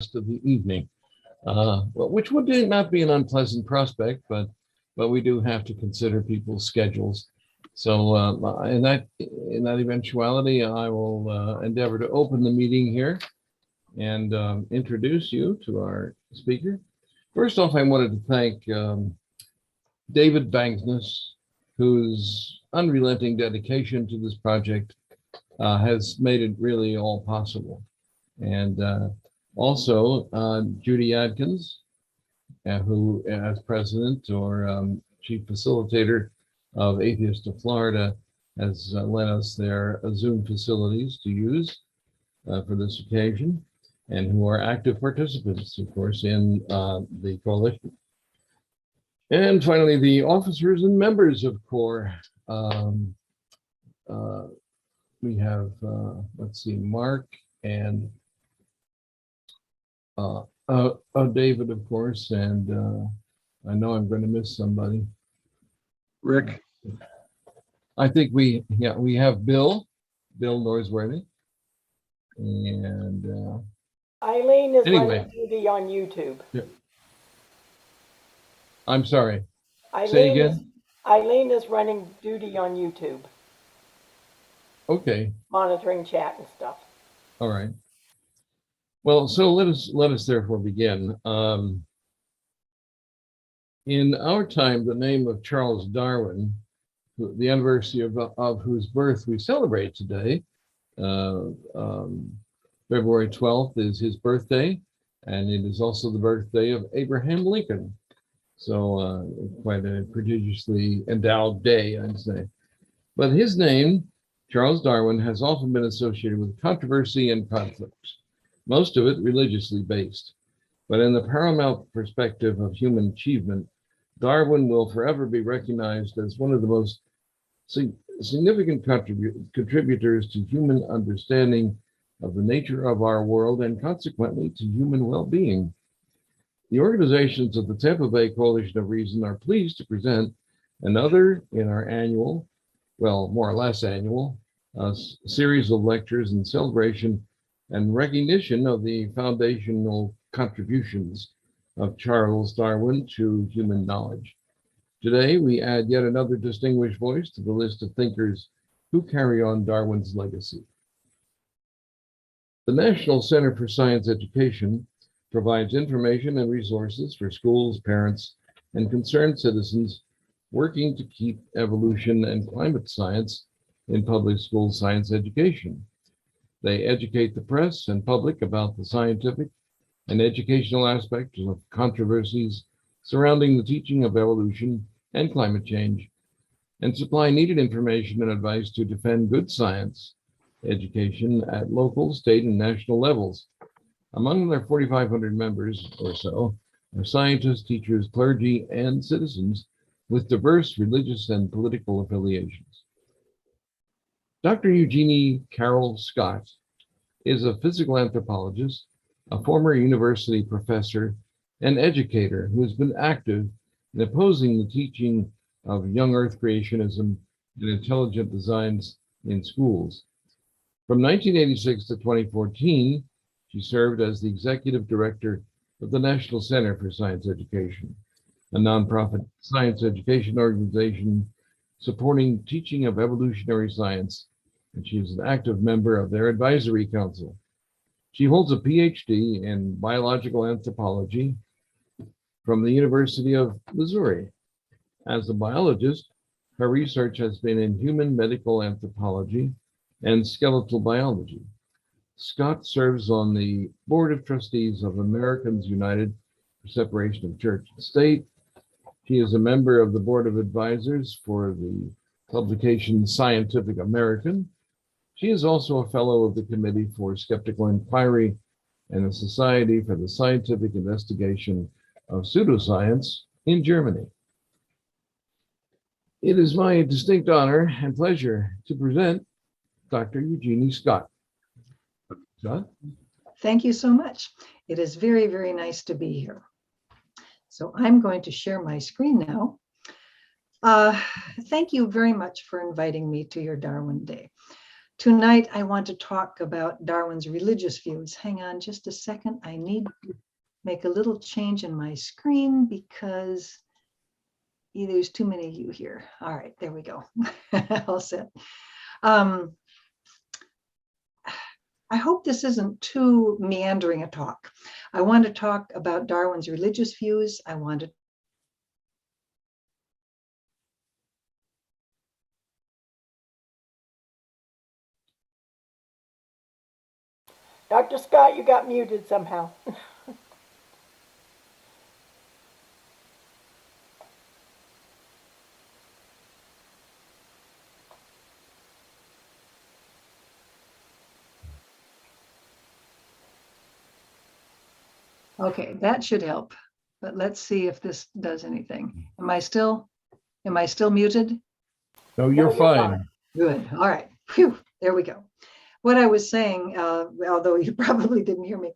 of the evening, which would not be an unpleasant prospect, but we do have to consider people's schedules. So in that eventuality, I will endeavor to open the meeting here and introduce you to our speaker. First off, I wanted to thank David Bangsness, whose unrelenting dedication to this project has made it really all possible. And also Judy Adkins, who as president or chief facilitator of Atheist of Florida has lent us their Zoom facilities to use for this occasion, and who are active participants, of course, in the coalition. And finally, the officers and members of CORE. We have, let's see, Mark and David, of course, and I know I'm going to miss somebody. Rick. I think we have Bill Norsworthy, and Eileen is anyway. running duty on YouTube. Yeah. I'm sorry. Eileen Say again. Eileen is running duty on YouTube, Okay. monitoring chat and stuff. All right. Well, so let us therefore begin. In our time, the name of Charles Darwin, the anniversary of whose birth we celebrate today, February 12th is his birthday, and it is also the birthday of Abraham Lincoln. So quite a prodigiously endowed day, I'd say. But his name, Charles Darwin, has often been associated with controversy and conflict, most of it religiously based. But in the paramount perspective of human achievement, Darwin will forever be recognized as one of the most significant contributors to human understanding of the nature of our world and consequently to human well-being. The organizations of the Tampa Bay Coalition of Reason are pleased to present another in our annual, well, more or less annual, series of lectures in celebration and recognition of the foundational contributions of Charles Darwin to human knowledge. Today, we add yet another distinguished voice to the list of thinkers who carry on Darwin's legacy. The National Center for Science Education provides information and resources for schools, parents, and concerned citizens working to keep evolution and climate science in public school science education. They educate the press and public about the scientific and educational aspects of controversies surrounding the teaching of evolution and climate change, and supply needed information and advice to defend good science education at local, state, and national levels. Among their 4,500 members or so are scientists, teachers, clergy, and citizens with diverse religious and political affiliations. Dr. Eugenie C Scott is a physical anthropologist, a former university professor, and educator who has been active in opposing the teaching of young earth creationism and intelligent designs in schools. From 1986 to 2014, she served as the executive director of the National Center for Science Education, a nonprofit science education organization supporting teaching of evolutionary science, and she is an active member of their advisory council. She holds a PhD in biological anthropology from the University of Missouri. As a biologist, her research has been in human medical anthropology and skeletal biology. Scott serves on the Board of Trustees of Americans United for Separation of Church and State. She is a member of the Board of Advisors for the publication Scientific American. She is also a fellow of the Committee for Skeptical Inquiry and the Society for the Scientific Investigation of Pseudoscience in Germany. It is my distinct honor and pleasure to present Dr. Eugenie Scott. Scott? Thank you so much. It is very, very nice to be here. So I'm going to share my screen now. Thank you very much for inviting me to your Darwin Day. Tonight, I want to talk about Darwin's religious views. Hang on just a second. I need to make a little change in my screen because there's too many of you here. All right, there we go. All set. I hope this isn't too meandering a talk. I want to talk about Darwin's religious views. I want to Dr. Scott, you got muted somehow. Okay, that should help. But let's see if this does anything. Am I still muted? No, you're you're fine. fine. Good. All right. Phew, there we go. What I was saying, although you probably didn't hear me,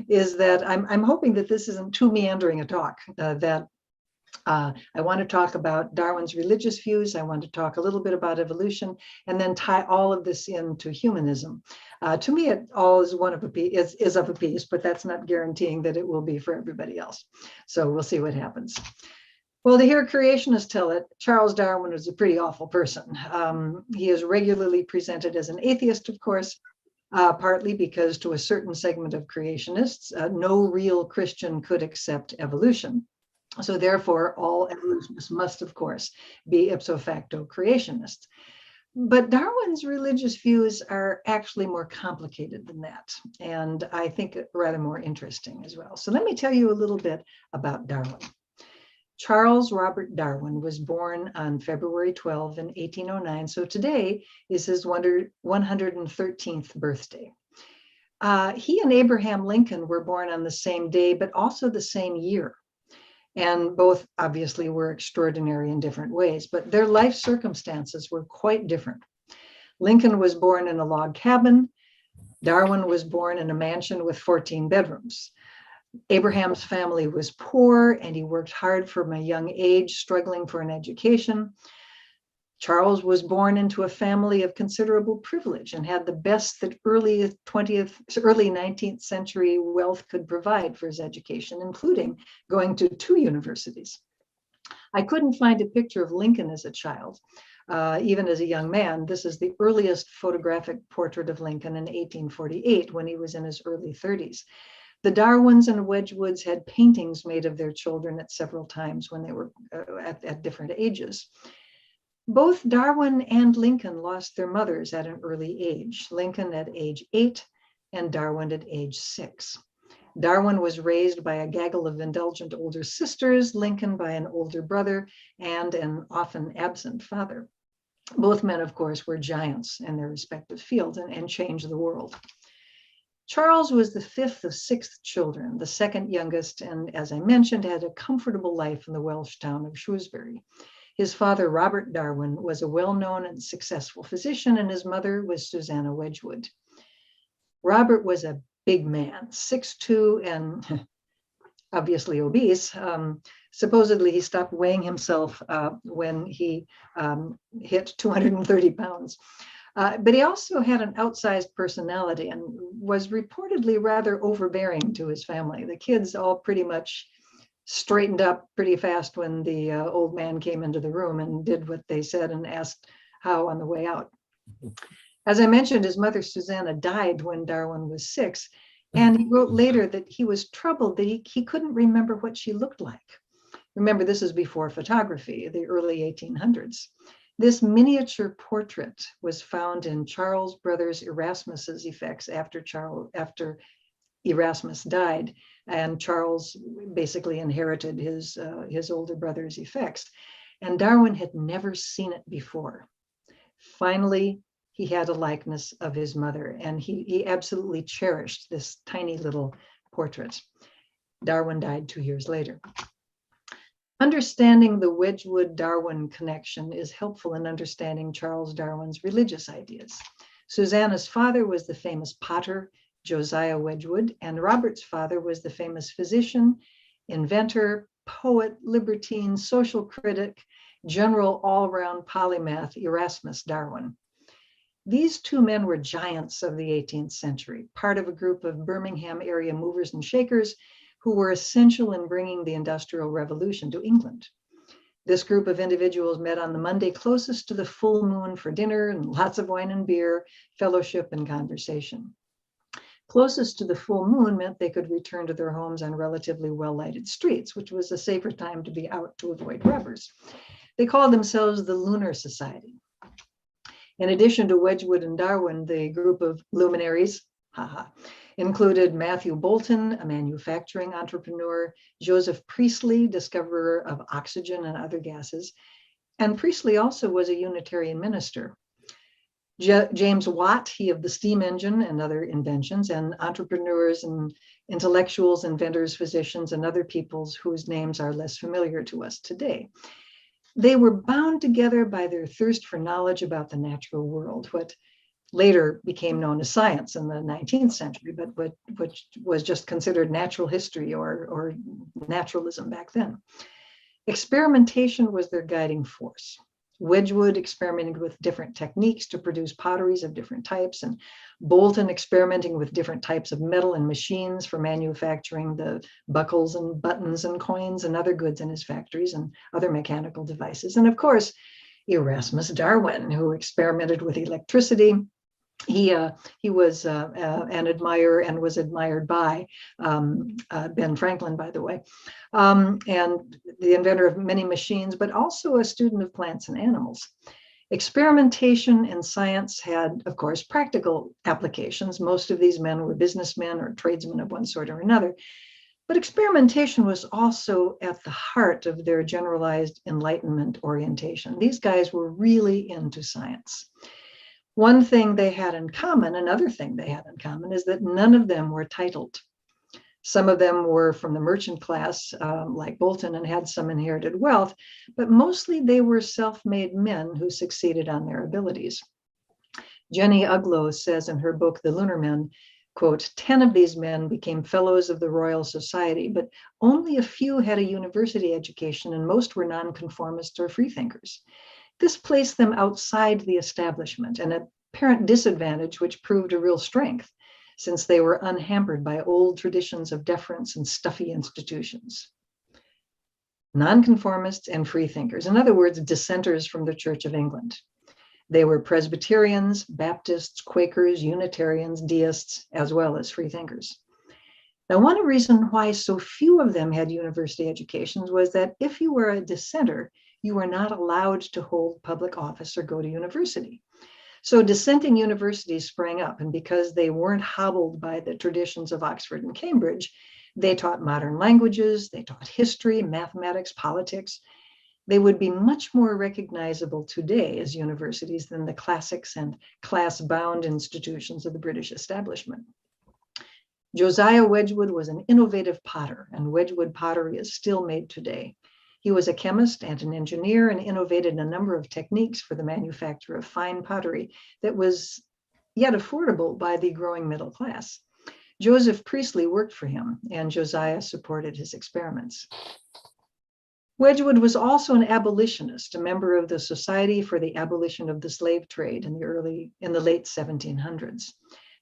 is that I'm hoping that this isn't too meandering a talk, that I want to talk about Darwin's religious views. I want to talk a little bit about evolution and then tie all of this into humanism. To me, it all is one of a piece, is of a piece, but that's not guaranteeing that it will be for everybody else. So we'll see what happens. Well, to hear creationists tell it, Charles Darwin was a pretty awful person. He is regularly presented as an atheist, of course, partly because to a certain segment of creationists, no real Christian could accept evolution. So therefore, all evolutionists must, of course, be ipso facto creationists. But Darwin's religious views are actually more complicated than that, and I think rather more interesting as well. So let me tell you a little bit about Darwin. Charles Robert Darwin was born on February 12 in 1809, so today is his 113th birthday. He and Abraham Lincoln were born on the same day, but also the same year. And both obviously were extraordinary in different ways, but their life circumstances were quite different. Lincoln was born in a log cabin. Darwin was born in a mansion with 14 bedrooms. Abraham's family was poor and he worked hard from a young age, struggling for an education. Charles was born into a family of considerable privilege and had the best that early 19th century wealth could provide for his education, including going to 2 universities. I couldn't find a picture of Lincoln as a child, even as a young man. This is the earliest photographic portrait of Lincoln in 1848, when he was in his early 30s. The Darwins and Wedgwoods had paintings made of their children at several times when they were at different ages. Both Darwin and Lincoln lost their mothers at an early age, Lincoln at age 8 and Darwin at age 6. Darwin was raised by a gaggle of indulgent older sisters, Lincoln by an older brother and an often absent father. Both men, of course, were giants in their respective fields and changed the world. Charles was the 5th of 6 children, the second youngest, and as I mentioned, had a comfortable life in the Welsh town of Shrewsbury. His father, Robert Darwin, was a well-known and successful physician, and his mother was Susanna Wedgwood. Robert was a big man, 6'2", and obviously obese. Supposedly, he stopped weighing himself when he hit 230 pounds. But he also had an outsized personality and was reportedly rather overbearing to his family. The kids all pretty much straightened up pretty fast when the old man came into the room and did what they said and asked how on the way out. As I mentioned, his mother, Susanna, died when Darwin was 6, and he wrote later that he was troubled that he couldn't remember what she looked like. Remember, this is before photography, the early 1800s. This miniature portrait was found in Charles' brother's Erasmus's effects after Erasmus died, and Charles basically inherited his older brother's effects. And Darwin had never seen it before. Finally, he had a likeness of his mother, and he absolutely cherished this tiny little portrait. Darwin died 2 years later. Understanding the Wedgwood-Darwin connection is helpful in understanding Charles Darwin's religious ideas. Susanna's father was the famous potter, Josiah Wedgwood, and Robert's father was the famous physician, inventor, poet, libertine, social critic, general all-round polymath Erasmus Darwin. These two men were giants of the 18th century, part of a group of Birmingham area movers and shakers who were essential in bringing the Industrial Revolution to England. This group of individuals met on the Monday closest to the full moon for dinner and lots of wine and beer, fellowship and conversation. Closest to the full moon meant they could return to their homes on relatively well-lighted streets, which was a safer time to be out to avoid robbers. They called themselves the Lunar Society. In addition to Wedgwood and Darwin, the group of luminaries, included Matthew Boulton, a manufacturing entrepreneur, Joseph Priestley, discoverer of oxygen and other gases, and Priestley also was a Unitarian minister. James Watt, he of the steam engine and other inventions, and entrepreneurs and intellectuals, inventors, physicians, and other peoples whose names are less familiar to us today. They were bound together by their thirst for knowledge about the natural world, what later became known as science in the 19th century, but which was just considered natural history or naturalism back then. Experimentation was their guiding force. Wedgwood experimented with different techniques to produce potteries of different types, and Boulton experimenting with different types of metal and machines for manufacturing the buckles and buttons and coins and other goods in his factories and other mechanical devices. And of course, Erasmus Darwin, who experimented with electricity. He was an admirer and was admired by Ben Franklin, by the way, and the inventor of many machines, but also a student of plants and animals. Experimentation in science had, of course, practical applications. Most of these men were businessmen or tradesmen of one sort or another. But experimentation was also at the heart of their generalized Enlightenment orientation. These guys were really into science. One thing they had in common, another thing they had in common, is that none of them were titled. Some of them were from the merchant class, like Boulton, and had some inherited wealth, but mostly they were self-made men who succeeded on their abilities. Jenny Uglow says in her book, The Lunar Men, quote, 10 of these men became fellows of the Royal Society, but only a few had a university education and most were nonconformists or freethinkers. This placed them outside the establishment, an apparent disadvantage which proved a real strength, since they were unhampered by old traditions of deference and stuffy institutions. Nonconformists and freethinkers, in other words, dissenters from the Church of England. They were Presbyterians, Baptists, Quakers, Unitarians, deists, as well as freethinkers. Now, one reason why so few of them had university educations was that if you were a dissenter, you were not allowed to hold public office or go to university. So dissenting universities sprang up, and because they weren't hobbled by the traditions of Oxford and Cambridge, they taught modern languages, they taught history, mathematics, politics. They would be much more recognizable today as universities than the classics and class-bound institutions of the British establishment. Josiah Wedgwood was an innovative potter, and Wedgwood pottery is still made today. He was a chemist and an engineer and innovated a number of techniques for the manufacture of fine pottery that was yet affordable by the growing middle class. Joseph Priestley worked for him, and Josiah supported his experiments. Wedgwood was also an abolitionist, a member of the Society for the Abolition of the Slave Trade in the late 1700s.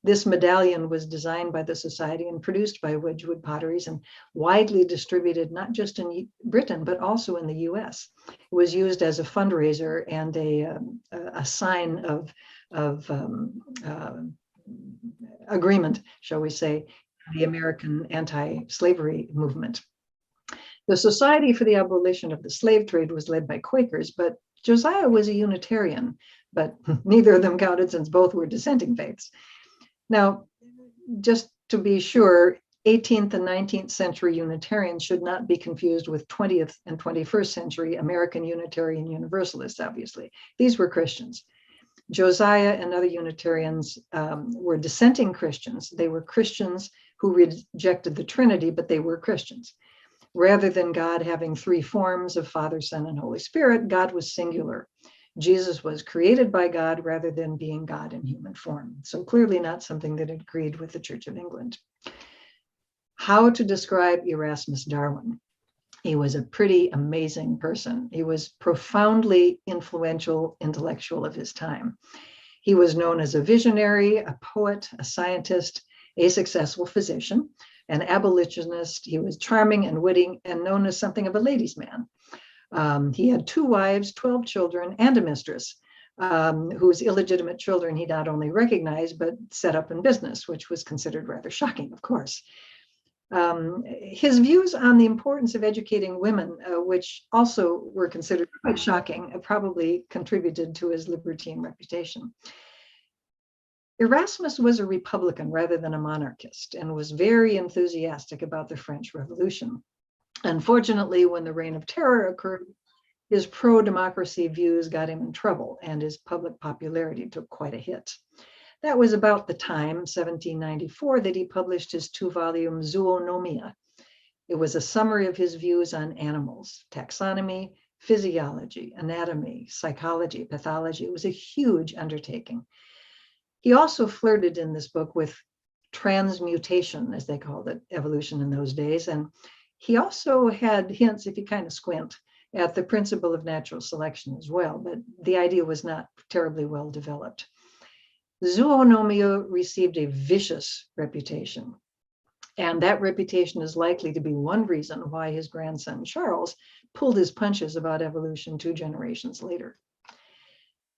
This medallion was designed by the Society and produced by Wedgwood Potteries and widely distributed not just in Britain, but also in the US. It was used as a fundraiser and a sign of agreement, shall we say, the American anti-slavery movement. The Society for the Abolition of the Slave Trade was led by Quakers, but Josiah was a Unitarian, but neither of them counted since both were dissenting faiths. Now, just to be sure, 18th and 19th century Unitarians should not be confused with 20th and 21st century American Unitarian Universalists, obviously. These were Christians. Josiah and other Unitarians were dissenting Christians. They were Christians who rejected the Trinity, but they were Christians. Rather than God having three forms of Father, Son, and Holy Spirit, God was singular. Jesus was created by God rather than being God in human form. So clearly not something that agreed with the Church of England. How to describe Erasmus Darwin? He was a pretty amazing person. He was profoundly influential intellectual of his time. He was known as a visionary, a poet, a scientist, a successful physician, an abolitionist. He was charming and witty and known as something of a ladies' man. He had 2 wives, 12 children, and a mistress, whose illegitimate children he not only recognized, but set up in business, which was considered rather shocking, of course. His views on the importance of educating women, which also were considered quite shocking, probably contributed to his libertine reputation. Erasmus was a Republican rather than a monarchist and was very enthusiastic about the French Revolution. Unfortunately, when the Reign of Terror occurred, his pro-democracy views got him in trouble and his public popularity took quite a hit. That was about the time, 1794, that he published his 2-volume Zoonomia. It was a summary of his views on animals, taxonomy, physiology, anatomy, psychology, pathology. It was a huge undertaking. He also flirted in this book with transmutation, as they called it, evolution in those days. And he also had hints, if you kind of squint, at the principle of natural selection as well, but the idea was not terribly well developed. Zoonomia received a vicious reputation, and that reputation is likely to be one reason why his grandson Charles pulled his punches about evolution 2 generations later.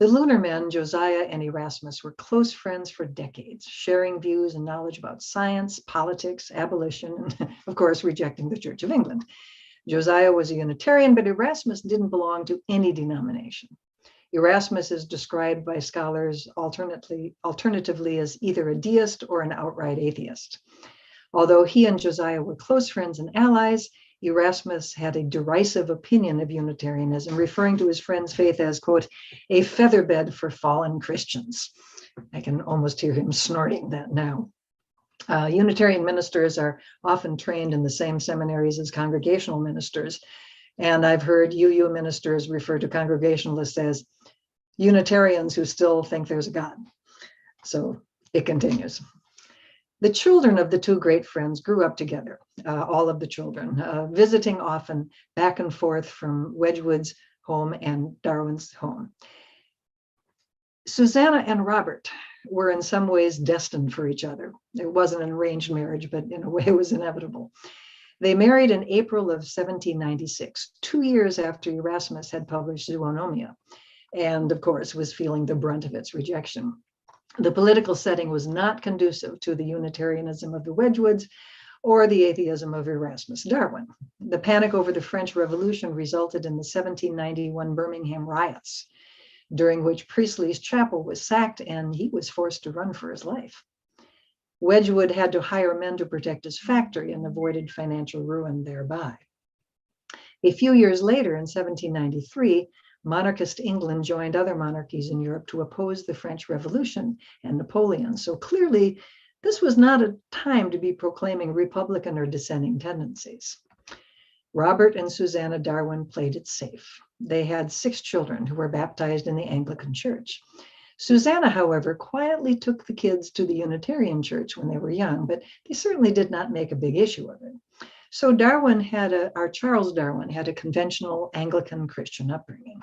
The lunar men, Josiah and Erasmus, were close friends for decades, sharing views and knowledge about science, politics, abolition, and of course, rejecting the Church of England. Josiah was a Unitarian, but Erasmus didn't belong to any denomination. Erasmus is described by scholars alternatively as either a deist or an outright atheist. Although he and Josiah were close friends and allies, Erasmus had a derisive opinion of Unitarianism, referring to his friend's faith as, quote, a featherbed for fallen Christians. I can almost hear him snorting that now. Unitarian ministers are often trained in the same seminaries as congregational ministers. And I've heard UU ministers refer to Congregationalists as Unitarians who still think there's a God. So it continues. The children of the 2 great friends grew up together, all of the children, visiting often back and forth from Wedgwood's home and Darwin's home. Susanna and Robert were in some ways destined for each other. It wasn't an arranged marriage, but in a way it was inevitable. They married in April of 1796, 2 years after Erasmus had published Zoonomia, and of course was feeling the brunt of its rejection. The political setting was not conducive to the Unitarianism of the Wedgwoods or the atheism of Erasmus Darwin. The panic over the French Revolution resulted in the 1791 Birmingham riots, during which Priestley's chapel was sacked and he was forced to run for his life. Wedgwood had to hire men to protect his factory and avoided financial ruin thereby. A few years later, in 1793, monarchist England joined other monarchies in Europe to oppose the French Revolution and Napoleon. So clearly, this was not a time to be proclaiming Republican or dissenting tendencies. Robert and Susanna Darwin played it safe. They had 6 children who were baptized in the Anglican Church. Susanna, however, quietly took the kids to the Unitarian Church when they were young, but they certainly did not make a big issue of it. So Charles Darwin had a conventional Anglican Christian upbringing.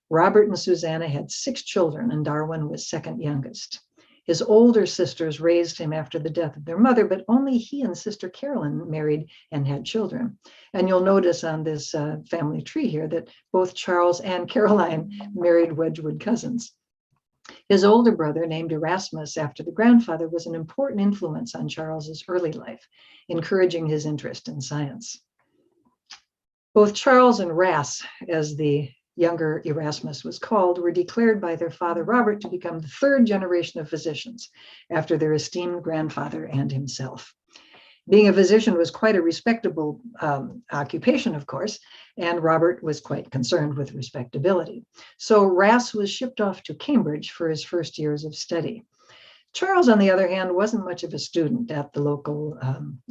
Robert and Susanna had 6 children, and Darwin was second youngest. His older sisters raised him after the death of their mother, but only he and Sister Carolyn married and had children. And you'll notice on this family tree here that both Charles and Caroline married Wedgwood cousins. His older brother, named Erasmus after the grandfather, was an important influence on Charles's early life, encouraging his interest in science. Both Charles and Ras, as the younger Erasmus was called, were declared by their father Robert to become the 3rd generation of physicians after their esteemed grandfather and himself. Being a physician was quite a respectable occupation, of course, and Robert was quite concerned with respectability. So Ras was shipped off to Cambridge for his first years of study. Charles, on the other hand, wasn't much of a student at the local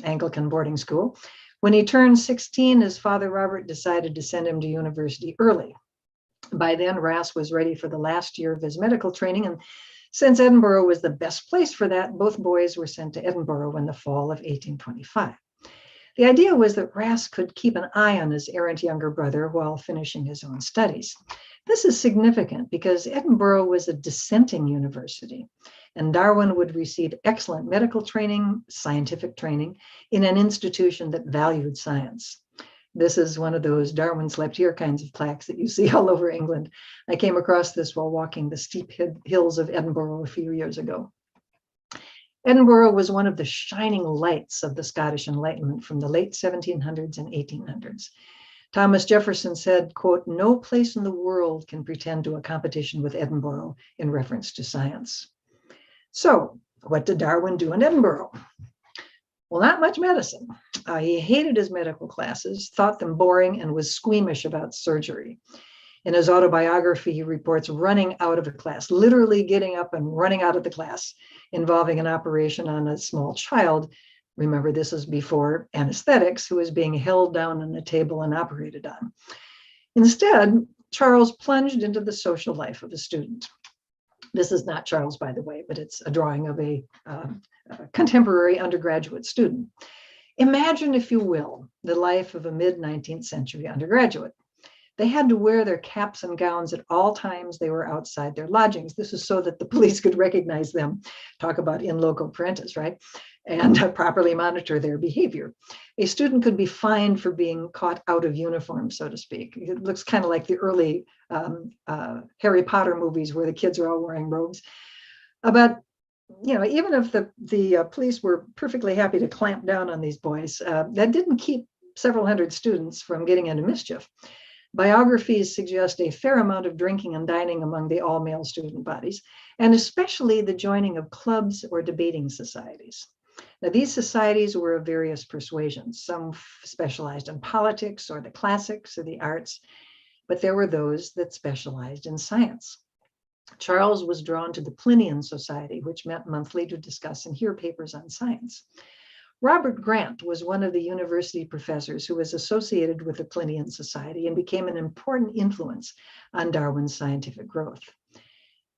Anglican boarding school. When he turned 16, his father Robert decided to send him to university early. By then, Ras was ready for the last year of his medical training, and since Edinburgh was the best place for that, both boys were sent to Edinburgh in the fall of 1825. The idea was that Ras could keep an eye on his errant younger brother while finishing his own studies. This is significant because Edinburgh was a dissenting university, and Darwin would receive excellent medical training, scientific training in an institution that valued science. This is one of those Darwin slept here kinds of plaques that you see all over England. I came across this while walking the steep hills of Edinburgh a few years ago. Edinburgh was one of the shining lights of the Scottish Enlightenment from the late 1700s and 1800s. Thomas Jefferson said, quote, "No place in the world can pretend to a competition with Edinburgh in reference to science." So what did Darwin do in Edinburgh? Well, not much medicine. He hated his medical classes, thought them boring, and was squeamish about surgery. In his autobiography, he reports running out of a class, literally getting up and running out of the class, involving an operation on a small child. Remember, this is before anesthetics, who was being held down on a table and operated on. Instead, Charles plunged into the social life of a student. This is not Charles, by the way, but it's a drawing of a contemporary undergraduate student. Imagine, if you will, the life of a mid-19th century undergraduate. They had to wear their caps and gowns at all times they were outside their lodgings. This is so that the police could recognize them, talk about in loco parentis, right? And properly monitor their behavior. A student could be fined for being caught out of uniform, so to speak. It looks kind of like the early Harry Potter movies where the kids are all wearing robes. But even if the police were perfectly happy to clamp down on these boys, that didn't keep several hundred students from getting into mischief. Biographies suggest a fair amount of drinking and dining among the all-male student bodies, and especially the joining of clubs or debating societies. Now, these societies were of various persuasions. Some specialized in politics or the classics or the arts, but there were those that specialized in science. Charles was drawn to the Plinian Society, which met monthly to discuss and hear papers on science. Robert Grant was one of the university professors who was associated with the Plinian Society and became an important influence on Darwin's scientific growth.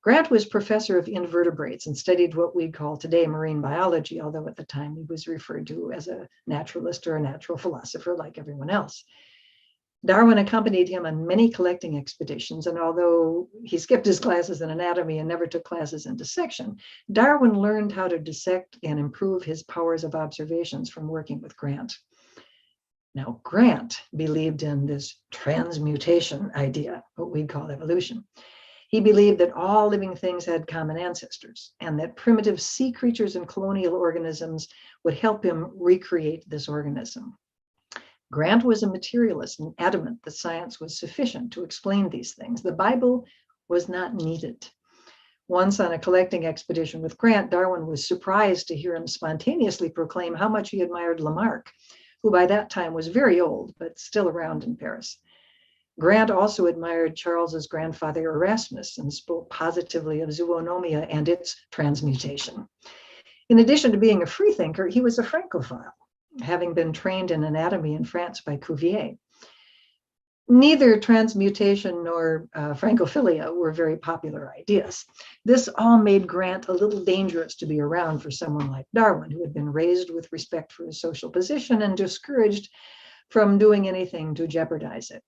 Grant was professor of invertebrates and studied what we'd call today marine biology, although at the time he was referred to as a naturalist or a natural philosopher like everyone else. Darwin accompanied him on many collecting expeditions, and although he skipped his classes in anatomy and never took classes in dissection, Darwin learned how to dissect and improve his powers of observations from working with Grant. Now, Grant believed in this transmutation idea, what we call evolution. He believed that all living things had common ancestors and that primitive sea creatures and colonial organisms would help him recreate this organism. Grant was a materialist and adamant that science was sufficient to explain these things. The Bible was not needed. Once on a collecting expedition with Grant, Darwin was surprised to hear him spontaneously proclaim how much he admired Lamarck, who by that time was very old, but still around in Paris. Grant also admired Charles's grandfather Erasmus and spoke positively of zoonomia and its transmutation. In addition to being a freethinker, he was a Francophile, having been trained in anatomy in France by Cuvier. Neither transmutation nor Francophilia were very popular ideas. This all made Grant a little dangerous to be around for someone like Darwin, who had been raised with respect for his social position and discouraged from doing anything to jeopardize it.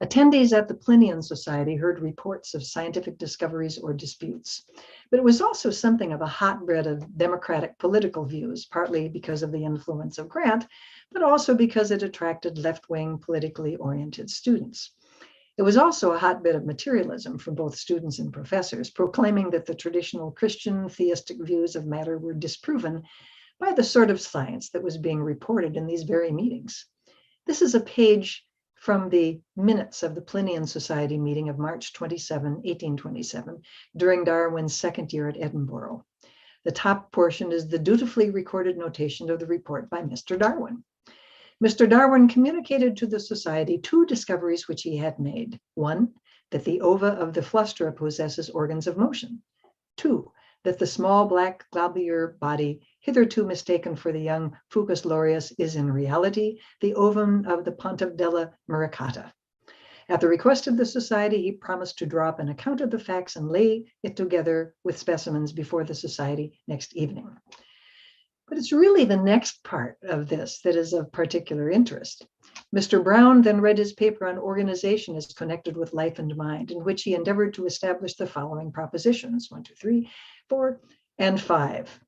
Attendees at the Plinian Society heard reports of scientific discoveries or disputes, but it was also something of a hotbed of democratic political views, partly because of the influence of Grant, but also because it attracted left-wing, politically oriented students. It was also a hotbed of materialism from both students and professors, proclaiming that the traditional Christian theistic views of matter were disproven by the sort of science that was being reported in these very meetings. This is a page from the minutes of the Plinian Society meeting of March 27, 1827, during Darwin's second year at Edinburgh. The top portion is the dutifully recorded notation of the report by Mr. Darwin. Mr. Darwin communicated to the society two discoveries which he had made. One, that the ova of the flustra possesses organs of motion. Two, that the small black globular body hitherto mistaken for the young Fucus loreus is in reality the ovum of the Pontodella muricata. At the request of the society, he promised to draw up an account of the facts and lay it together with specimens before the society next evening. But it's really the next part of this that is of particular interest. Mr. Brown then read his paper on organization as connected with life and mind, in which he endeavored to establish the following propositions, 1, 2, 3, 4, and 5.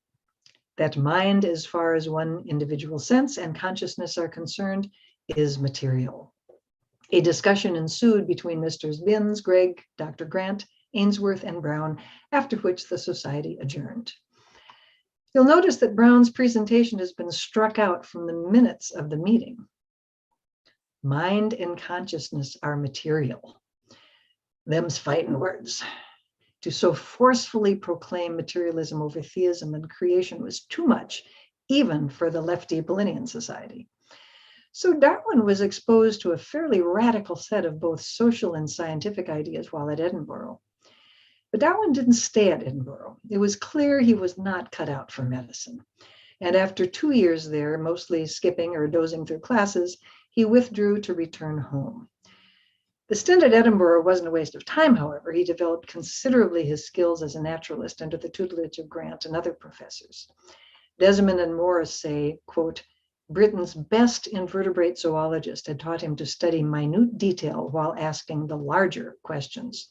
That mind, as far as one individual sense and consciousness are concerned, is material. A discussion ensued between Messrs. Binns, Gregg, Dr. Grant, Ainsworth, and Brown, after which the society adjourned. You'll notice that Brown's presentation has been struck out from the minutes of the meeting. Mind and consciousness are material. Them's fighting words. To so forcefully proclaim materialism over theism and creation was too much, even for the lefty Bolinian Society. So Darwin was exposed to a fairly radical set of both social and scientific ideas while at Edinburgh. But Darwin didn't stay at Edinburgh. It was clear he was not cut out for medicine. And after 2 years there, mostly skipping or dozing through classes, he withdrew to return home. The stint at Edinburgh wasn't a waste of time, however. He developed considerably his skills as a naturalist under the tutelage of Grant and other professors. Desmond and Morris say, quote, Britain's best invertebrate zoologist had taught him to study minute detail while asking the larger questions.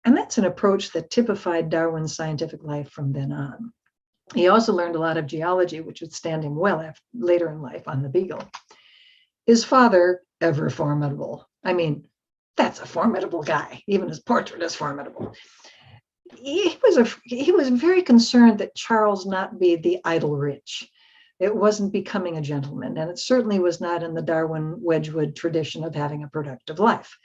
And that's an approach that typified Darwin's scientific life from then on. He also learned a lot of geology, which would stand him well later in life on the Beagle. His father, ever formidable. I mean, that's a formidable guy. Even his portrait is formidable. He was very concerned that Charles not be the idle rich. It wasn't becoming a gentleman, and it certainly was not in the Darwin Wedgwood tradition of having a productive life.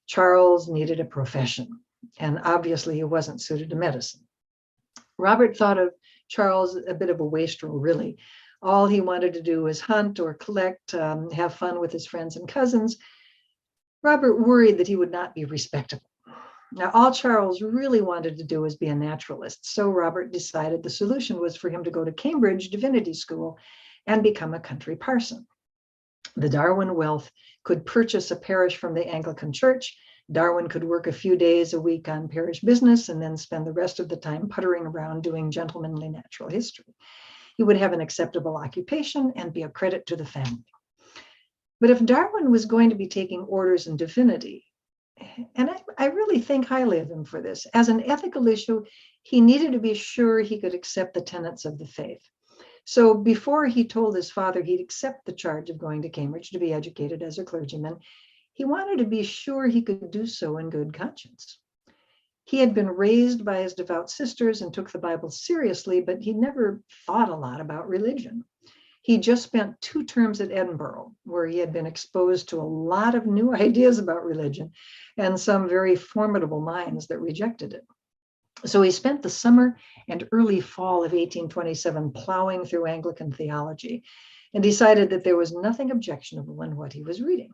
Charles needed a profession, and obviously he wasn't suited to medicine. Robert thought of Charles a bit of a wastrel, really. All he wanted to do was hunt or collect, have fun with his friends and cousins. Robert worried that he would not be respectable. Now, all Charles really wanted to do was be a naturalist, so Robert decided the solution was for him to go to Cambridge Divinity School and become a country parson. The Darwin wealth could purchase a parish from the Anglican Church. Darwin could work a few days a week on parish business and then spend the rest of the time puttering around doing gentlemanly natural history. He would have an acceptable occupation and be a credit to the family. But if Darwin was going to be taking orders in divinity, and I really think highly of him for this, as an ethical issue, he needed to be sure he could accept the tenets of the faith. So before he told his father he'd accept the charge of going to Cambridge to be educated as a clergyman, he wanted to be sure he could do so in good conscience. He had been raised by his devout sisters and took the Bible seriously, but he never thought a lot about religion. He just spent 2 terms at Edinburgh, where he had been exposed to a lot of new ideas about religion and some very formidable minds that rejected it. So he spent the summer and early fall of 1827 plowing through Anglican theology and decided that there was nothing objectionable in what he was reading.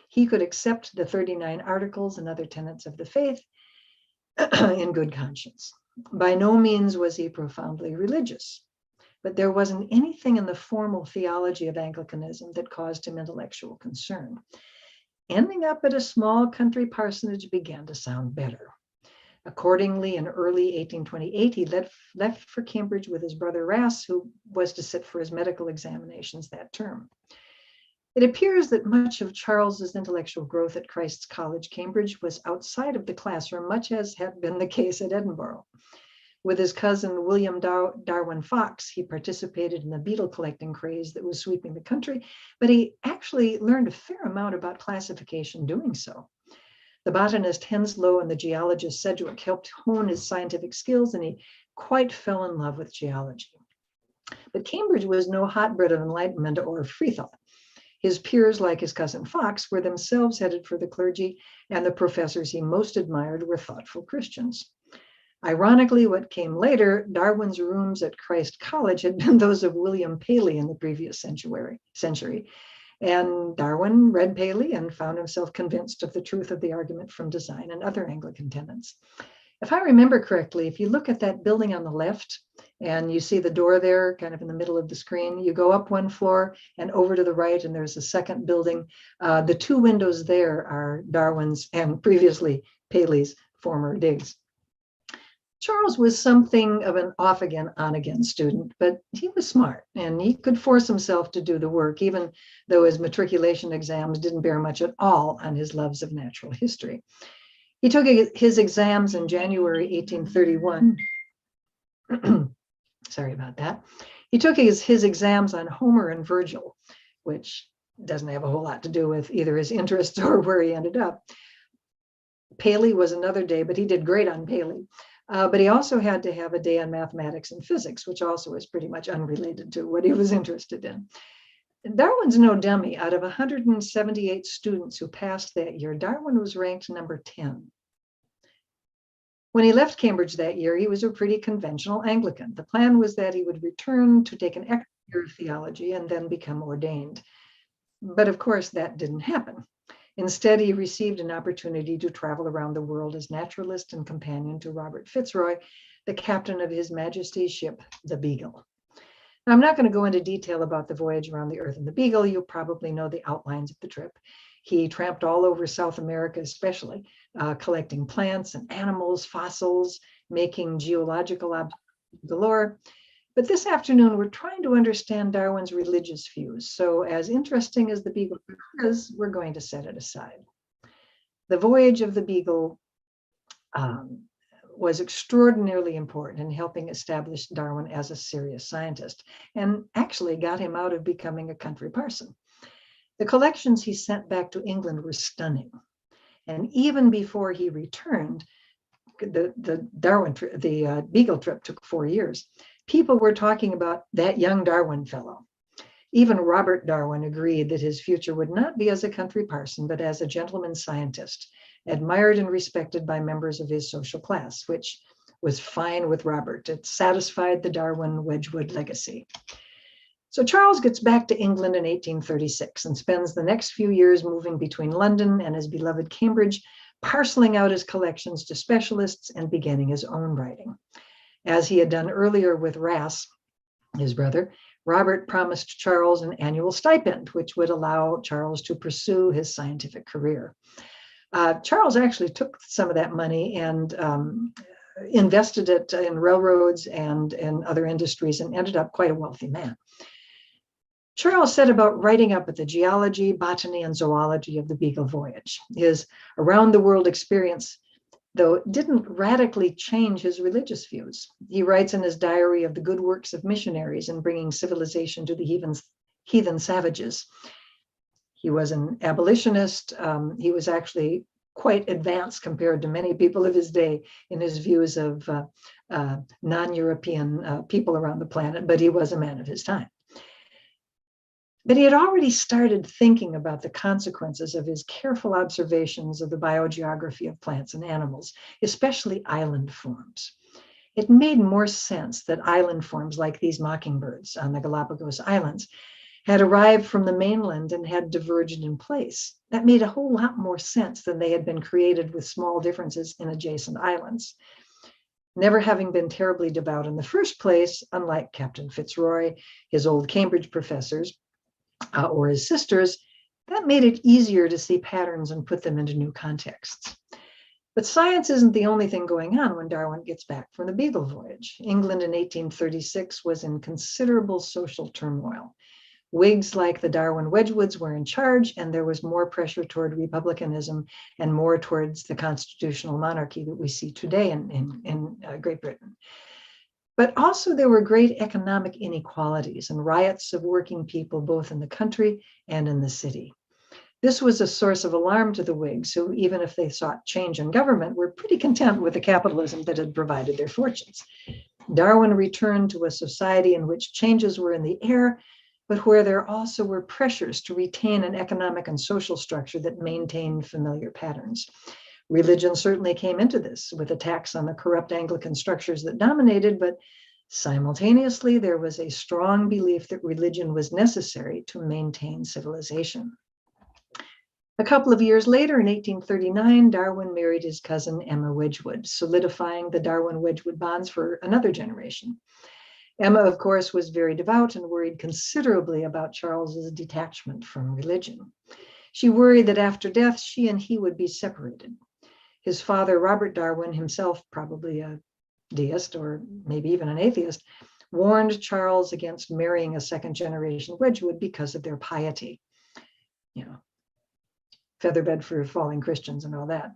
He could accept the 39 articles and other tenets of the faith in good conscience. By no means was he profoundly religious, but there wasn't anything in the formal theology of Anglicanism that caused him intellectual concern. Ending up at a small country parsonage began to sound better. Accordingly, in early 1828, he left for Cambridge with his brother Ras, who was to sit for his medical examinations that term. It appears that much of Charles's intellectual growth at Christ's College, Cambridge, was outside of the classroom, much as had been the case at Edinburgh. With his cousin William Darwin Fox, he participated in the beetle collecting craze that was sweeping the country, but he actually learned a fair amount about classification doing so. The botanist Henslow and the geologist Sedgwick helped hone his scientific skills, and he quite fell in love with geology. But Cambridge was no hotbed of enlightenment or free thought. His peers, like his cousin Fox, were themselves headed for the clergy, and the professors he most admired were thoughtful Christians. Ironically, what came later, Darwin's rooms at Christ College had been those of William Paley in the previous century. And Darwin read Paley and found himself convinced of the truth of the argument from design and other Anglican tenets. If I remember correctly, if you look at that building on the left and you see the door there kind of in the middle of the screen, you go up 1 floor and over to the right, and there's a second building. The 2 windows there are Darwin's and previously Paley's former digs. Charles was something of an off again, on again student, but he was smart and he could force himself to do the work, even though his matriculation exams didn't bear much at all on his loves of natural history. He took his exams in January 1831. Sorry about that. He took his exams on Homer and Virgil, which doesn't have a whole lot to do with either his interests or where he ended up. Paley was another day, but he did great on Paley. But he also had to have a day on mathematics and physics, which also is pretty much unrelated to what he was interested in. Darwin's no dummy. Out of 178 students who passed that year, Darwin was ranked number 10. When he left Cambridge that year, he was a pretty conventional Anglican. The plan was that he would return to take an extra year of theology and then become ordained. But of course, that didn't happen. Instead, he received an opportunity to travel around the world as naturalist and companion to Robert Fitzroy, the captain of His Majesty's ship, the Beagle. Now, I'm not going to go into detail about the voyage around the Earth in the Beagle. You probably know the outlines of the trip. He tramped all over South America, especially, collecting plants and animals, fossils, making geological observations galore. But this afternoon, we're trying to understand Darwin's religious views. So as interesting as the Beagle is, we're going to set it aside. The voyage of the Beagle was extraordinarily important in helping establish Darwin as a serious scientist, and actually got him out of becoming a country parson. The collections he sent back to England were stunning. And even before he returned, the Beagle trip took 4 years. People were talking about that young Darwin fellow. Even Robert Darwin agreed that his future would not be as a country parson, but as a gentleman scientist, admired and respected by members of his social class, which was fine with Robert. It satisfied the Darwin-Wedgwood legacy. So Charles gets back to England in 1836 and spends the next few years moving between London and his beloved Cambridge, parceling out his collections to specialists and beginning his own writing. As he had done earlier with Rass, his brother, Robert promised Charles an annual stipend, which would allow Charles to pursue his scientific career. Charles actually took some of that money and invested it in railroads and in other industries and ended up quite a wealthy man. Charles set about writing up the geology, botany, and zoology of the Beagle voyage. His around-the-world experience, though, didn't radically change his religious views. He writes in his diary of the good works of missionaries in bringing civilization to the heathen savages. He was an abolitionist. He was actually quite advanced compared to many people of his day in his views of non-European people around the planet, but he was a man of his time. But he had already started thinking about the consequences of his careful observations of the biogeography of plants and animals, especially island forms. It made more sense that island forms like these mockingbirds on the Galapagos Islands had arrived from the mainland and had diverged in place. That made a whole lot more sense than they had been created with small differences in adjacent islands. Never having been terribly devout in the first place, unlike Captain Fitzroy, his old Cambridge professors, or his sisters, that made it easier to see patterns and put them into new contexts. But science isn't the only thing going on when Darwin gets back from the Beagle voyage. England in 1836 was in considerable social turmoil. Whigs like the Darwin-Wedgwoods were in charge, and there was more pressure toward republicanism and more towards the constitutional monarchy that we see today in Great Britain. But also there were great economic inequalities and riots of working people both in the country and in the city. This was a source of alarm to the Whigs, who, even if they sought change in government, were pretty content with the capitalism that had provided their fortunes. Darwin returned to a society in which changes were in the air, but where there also were pressures to retain an economic and social structure that maintained familiar patterns. Religion certainly came into this with attacks on the corrupt Anglican structures that dominated, but simultaneously there was a strong belief that religion was necessary to maintain civilization. A couple of years later, in 1839, Darwin married his cousin Emma Wedgwood, solidifying the Darwin-Wedgwood bonds for another generation. Emma, of course, was very devout and worried considerably about Charles's detachment from religion. She worried that after death, she and he would be separated. His father, Robert Darwin, himself probably a deist or maybe even an atheist, warned Charles against marrying a second-generation Wedgwood because of their piety. You know, featherbed for falling Christians and all that.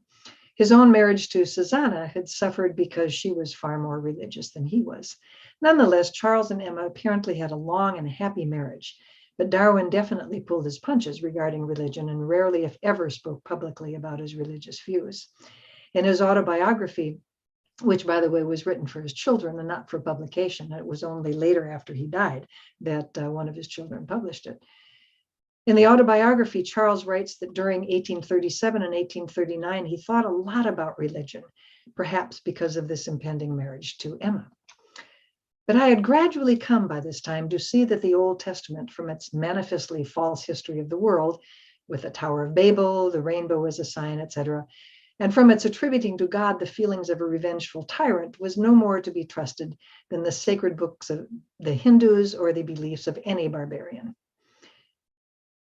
His own marriage to Susanna had suffered because she was far more religious than he was. Nonetheless, Charles and Emma apparently had a long and happy marriage, but Darwin definitely pulled his punches regarding religion and rarely, if ever, spoke publicly about his religious views. In his autobiography, which, by the way, was written for his children and not for publication, it was only later after he died that one of his children published it. In the autobiography, Charles writes that during 1837 and 1839, he thought a lot about religion, perhaps because of this impending marriage to Emma. But I had gradually come by this time to see that the Old Testament, from its manifestly false history of the world, with the Tower of Babel, the rainbow as a sign, etc., and from its attributing to God the feelings of a revengeful tyrant, was no more to be trusted than the sacred books of the Hindus or the beliefs of any barbarian.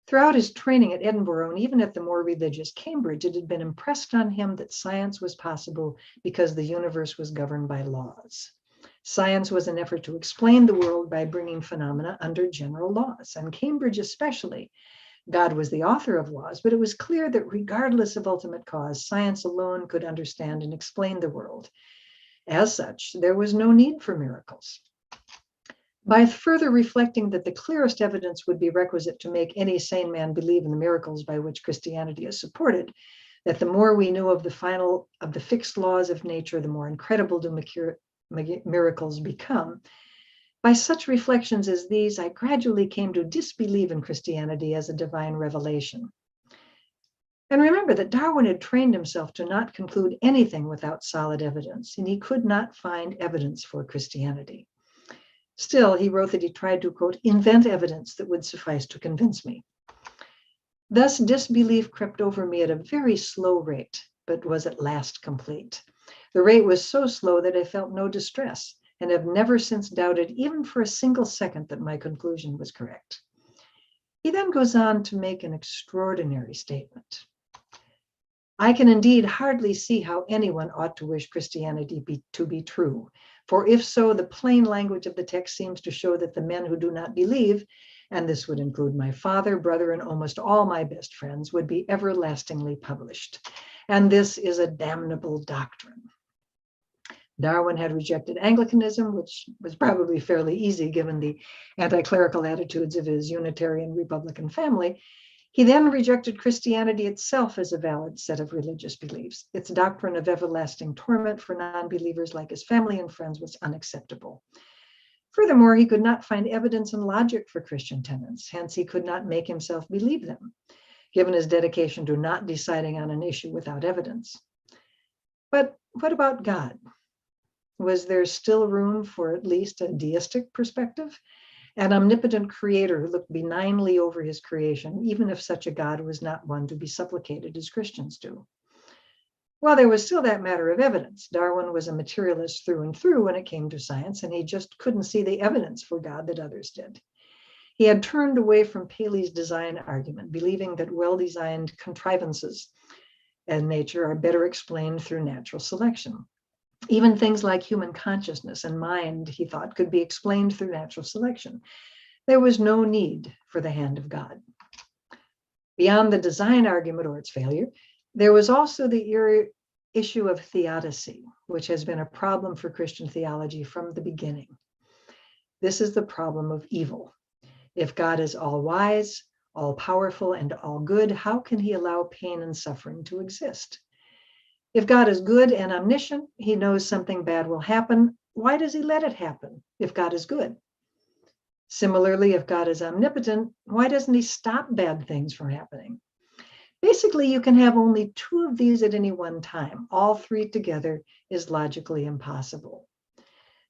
Throughout his training at Edinburgh and even at the more religious Cambridge, it had been impressed on him that science was possible because the universe was governed by laws. Science was an effort to explain the world by bringing phenomena under general laws, and Cambridge especially. God was the author of laws, but it was clear that regardless of ultimate cause, science alone could understand and explain the world. As such, there was no need for miracles. By further reflecting that the clearest evidence would be requisite to make any sane man believe in the miracles by which Christianity is supported, that the more we knew of the fixed laws of nature, the more incredible do miracles become. By such reflections as these, I gradually came to disbelieve in Christianity as a divine revelation. And remember that Darwin had trained himself to not conclude anything without solid evidence, and he could not find evidence for Christianity. Still, he wrote that he tried to, quote, invent evidence that would suffice to convince me. Thus, disbelief crept over me at a very slow rate, but was at last complete. The rate was so slow that I felt no distress and have never since doubted, even for a single second, that my conclusion was correct. He then goes on to make an extraordinary statement. I can indeed hardly see how anyone ought to wish Christianity to be true. For if so, the plain language of the text seems to show that the men who do not believe, and this would include my father, brother, and almost all my best friends, would be everlastingly published. And this is a damnable doctrine. Darwin had rejected Anglicanism, which was probably fairly easy given the anti-clerical attitudes of his Unitarian Republican family. He then rejected Christianity itself as a valid set of religious beliefs. Its doctrine of everlasting torment for non-believers like his family and friends was unacceptable. Furthermore, he could not find evidence and logic for Christian tenets, hence he could not make himself believe them, given his dedication to not deciding on an issue without evidence. But what about God? Was there still room for at least a deistic perspective? An omnipotent creator who looked benignly over his creation, even if such a God was not one to be supplicated as Christians do. Well, there was still that matter of evidence. Darwin was a materialist through and through when it came to science, and he just couldn't see the evidence for God that others did. He had turned away from Paley's design argument, believing that well-designed contrivances in nature are better explained through natural selection. Even things like human consciousness and mind, he thought, could be explained through natural selection. There was no need for the hand of God. Beyond the design argument or its failure, there was also the issue of theodicy, which has been a problem for Christian theology from the beginning. This is the problem of evil. If God is all-wise, all-powerful, and all-good, how can he allow pain and suffering to exist? If God is good and omniscient, he knows something bad will happen. Why does he let it happen if God is good? Similarly, if God is omnipotent, why doesn't he stop bad things from happening? Basically, you can have only two of these at any one time. All three together is logically impossible.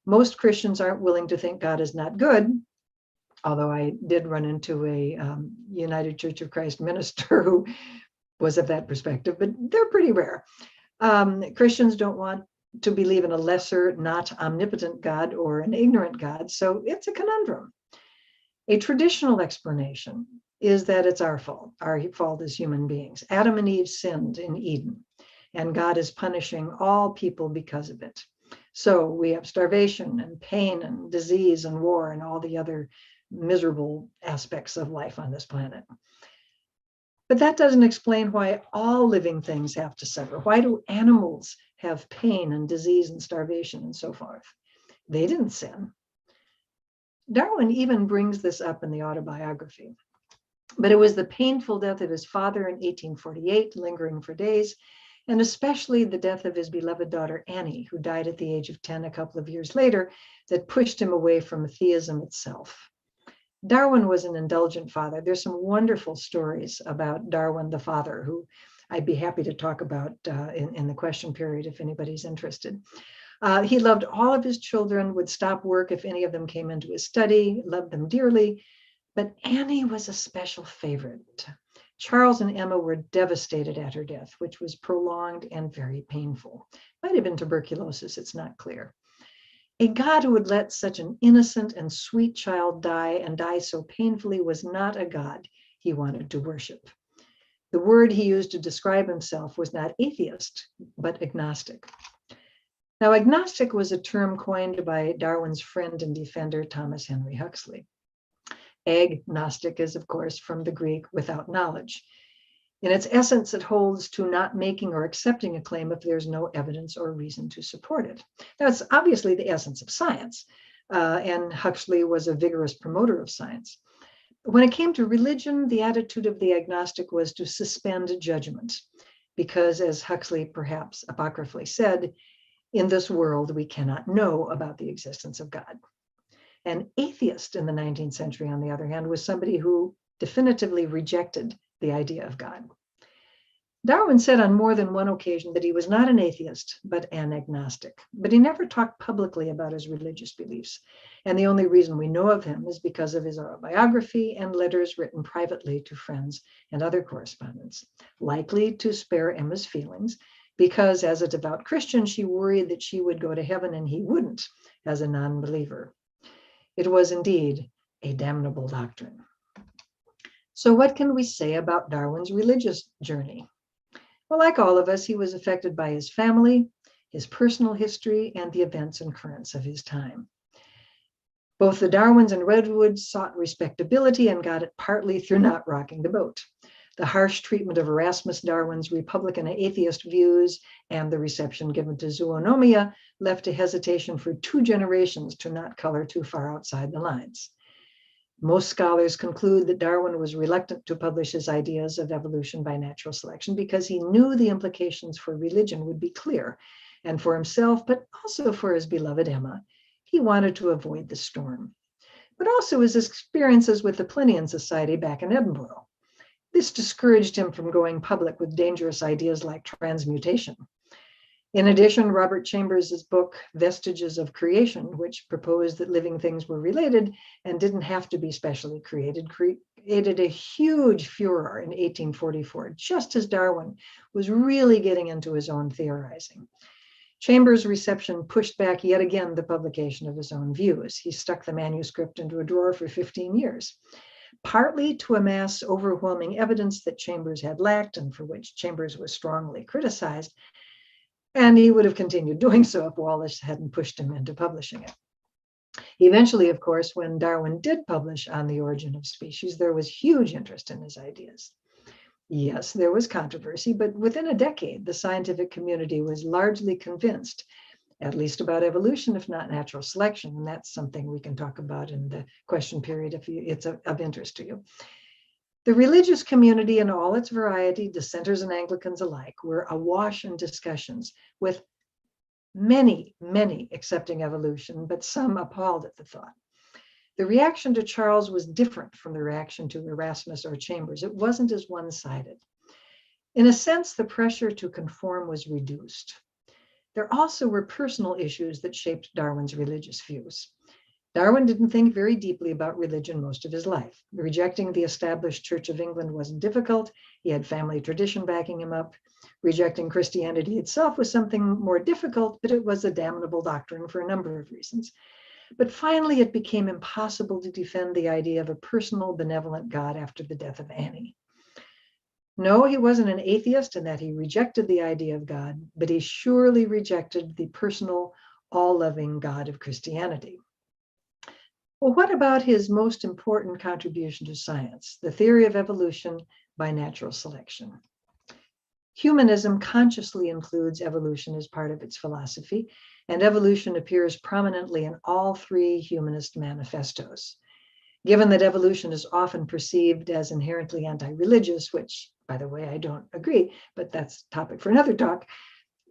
Most Christians aren't willing to think God is not good, although I did run into a United Church of Christ minister who was of that perspective, but they're pretty rare. Christians don't want to believe in a lesser, not omnipotent God or an ignorant God, so it's a conundrum. A traditional explanation is that it's our fault as human beings. Adam and Eve sinned in Eden, and God is punishing all people because of it. So we have starvation and pain and disease and war and all the other miserable aspects of life on this planet. But that doesn't explain why all living things have to suffer. Why do animals have pain and disease and starvation and so forth? They didn't sin. Darwin even brings this up in the autobiography. But it was the painful death of his father in 1848, lingering for days, and especially the death of his beloved daughter Annie, who died at the age of 10 a couple of years later, that pushed him away from theism itself. Darwin was an indulgent father. There's some wonderful stories about Darwin the father, who I'd be happy to talk about in the question period if anybody's interested. He loved all of his children, would stop work if any of them came into his study, loved them dearly, but Annie was a special favorite. Charles and Emma were devastated at her death, which was prolonged and very painful. Might have been tuberculosis, it's not clear. A God who would let such an innocent and sweet child die and die so painfully was not a God he wanted to worship. The word he used to describe himself was not atheist, but agnostic. Now, agnostic was a term coined by Darwin's friend and defender, Thomas Henry Huxley. Agnostic is, of course, from the Greek without knowledge. In its essence, it holds to not making or accepting a claim if there's no evidence or reason to support it. That's obviously the essence of science, and Huxley was a vigorous promoter of science. When it came to religion, the attitude of the agnostic was to suspend judgment, because as Huxley perhaps apocryphally said, in this world, we cannot know about the existence of God. An atheist in the 19th century, on the other hand, was somebody who definitively rejected the idea of God. Darwin said on more than one occasion that he was not an atheist, but an agnostic, but he never talked publicly about his religious beliefs. And the only reason we know of him is because of his autobiography and letters written privately to friends and other correspondents, likely to spare Emma's feelings, because as a devout Christian, she worried that she would go to heaven and he wouldn't as a non-believer. It was indeed a damnable doctrine. So what can we say about Darwin's religious journey? Well, like all of us, he was affected by his family, his personal history, and the events and currents of his time. Both the Darwins and Redwoods sought respectability and got it partly through not rocking the boat. The harsh treatment of Erasmus Darwin's Republican and atheist views and the reception given to zoonomia left a hesitation for 2 generations to not color too far outside the lines. Most scholars conclude that Darwin was reluctant to publish his ideas of evolution by natural selection because he knew the implications for religion would be clear, and for himself, but also for his beloved Emma. He wanted to avoid the storm. But also his experiences with the Plinian Society back in Edinburgh. This discouraged him from going public with dangerous ideas like transmutation. In addition, Robert Chambers' book, Vestiges of Creation, which proposed that living things were related and didn't have to be specially created, created a huge furor in 1844, just as Darwin was really getting into his own theorizing. Chambers' reception pushed back yet again the publication of his own views. He stuck the manuscript into a drawer for 15 years, partly to amass overwhelming evidence that Chambers had lacked and for which Chambers was strongly criticized. And he would have continued doing so if Wallace hadn't pushed him into publishing it. Eventually, of course, when Darwin did publish On the Origin of Species, there was huge interest in his ideas. Yes, there was controversy, but within a decade, the scientific community was largely convinced, at least about evolution, if not natural selection. And that's something we can talk about in the question period if it's of interest to you. The religious community in all its variety, dissenters and Anglicans alike, were awash in discussions, with many accepting evolution, but some appalled at the thought. The reaction to Charles was different from the reaction to Erasmus or Chambers. It wasn't as one-sided. In a sense, the pressure to conform was reduced. There also were personal issues that shaped Darwin's religious views. Darwin didn't think very deeply about religion most of his life. Rejecting the established Church of England wasn't difficult. He had family tradition backing him up. Rejecting Christianity itself was something more difficult, but it was a damnable doctrine for a number of reasons. But finally, it became impossible to defend the idea of a personal, benevolent God after the death of Annie. No, he wasn't an atheist in that he rejected the idea of God, but he surely rejected the personal, all-loving God of Christianity. Well, what about his most important contribution to science, the theory of evolution by natural selection? Humanism consciously includes evolution as part of its philosophy, and evolution appears prominently in all three humanist manifestos. Given that evolution is often perceived as inherently anti-religious, which, by the way, I don't agree, but that's a topic for another talk,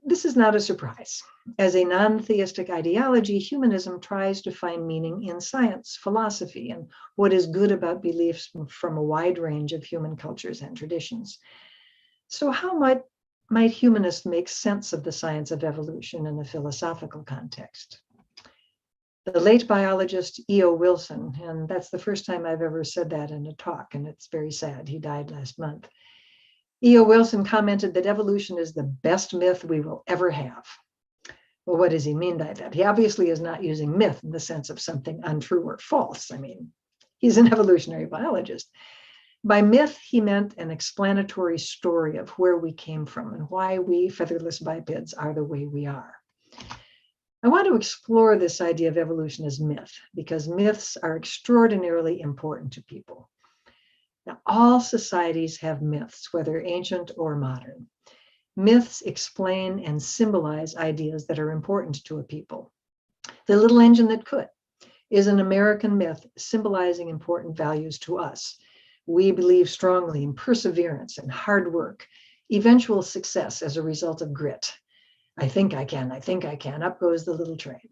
this is not a surprise. As a non-theistic ideology, humanism tries to find meaning in science, philosophy, and what is good about beliefs from a wide range of human cultures and traditions. So how might humanists make sense of the science of evolution in a philosophical context? The late biologist E.O. Wilson, and that's the first time I've ever said that in a talk, and it's very sad. He died last month. E.O. Wilson commented that evolution is the best myth we will ever have. Well, what does he mean by that? He obviously is not using myth in the sense of something untrue or false. I mean, he's an evolutionary biologist. By myth, he meant an explanatory story of where we came from and why we featherless bipeds are the way we are. I want to explore this idea of evolution as myth because myths are extraordinarily important to people. Now, all societies have myths, whether ancient or modern. Myths explain and symbolize ideas that are important to a people. The Little Engine That Could is an American myth symbolizing important values to us. We believe strongly in perseverance and hard work, eventual success as a result of grit. I think I can, up goes the little train.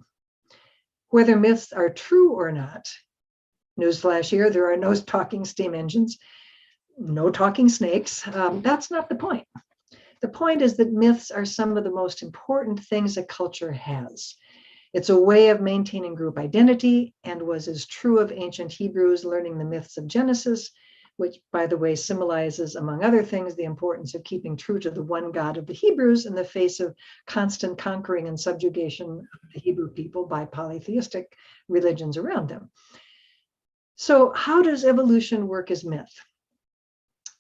Whether myths are true or not, newsflash here, there are no talking steam engines, no talking snakes. That's not the point. The point is that myths are some of the most important things a culture has. It's a way of maintaining group identity and was as true of ancient Hebrews learning the myths of Genesis, which, by the way, symbolizes, among other things, the importance of keeping true to the one God of the Hebrews in the face of constant conquering and subjugation of the Hebrew people by polytheistic religions around them. So how does evolution work as myth?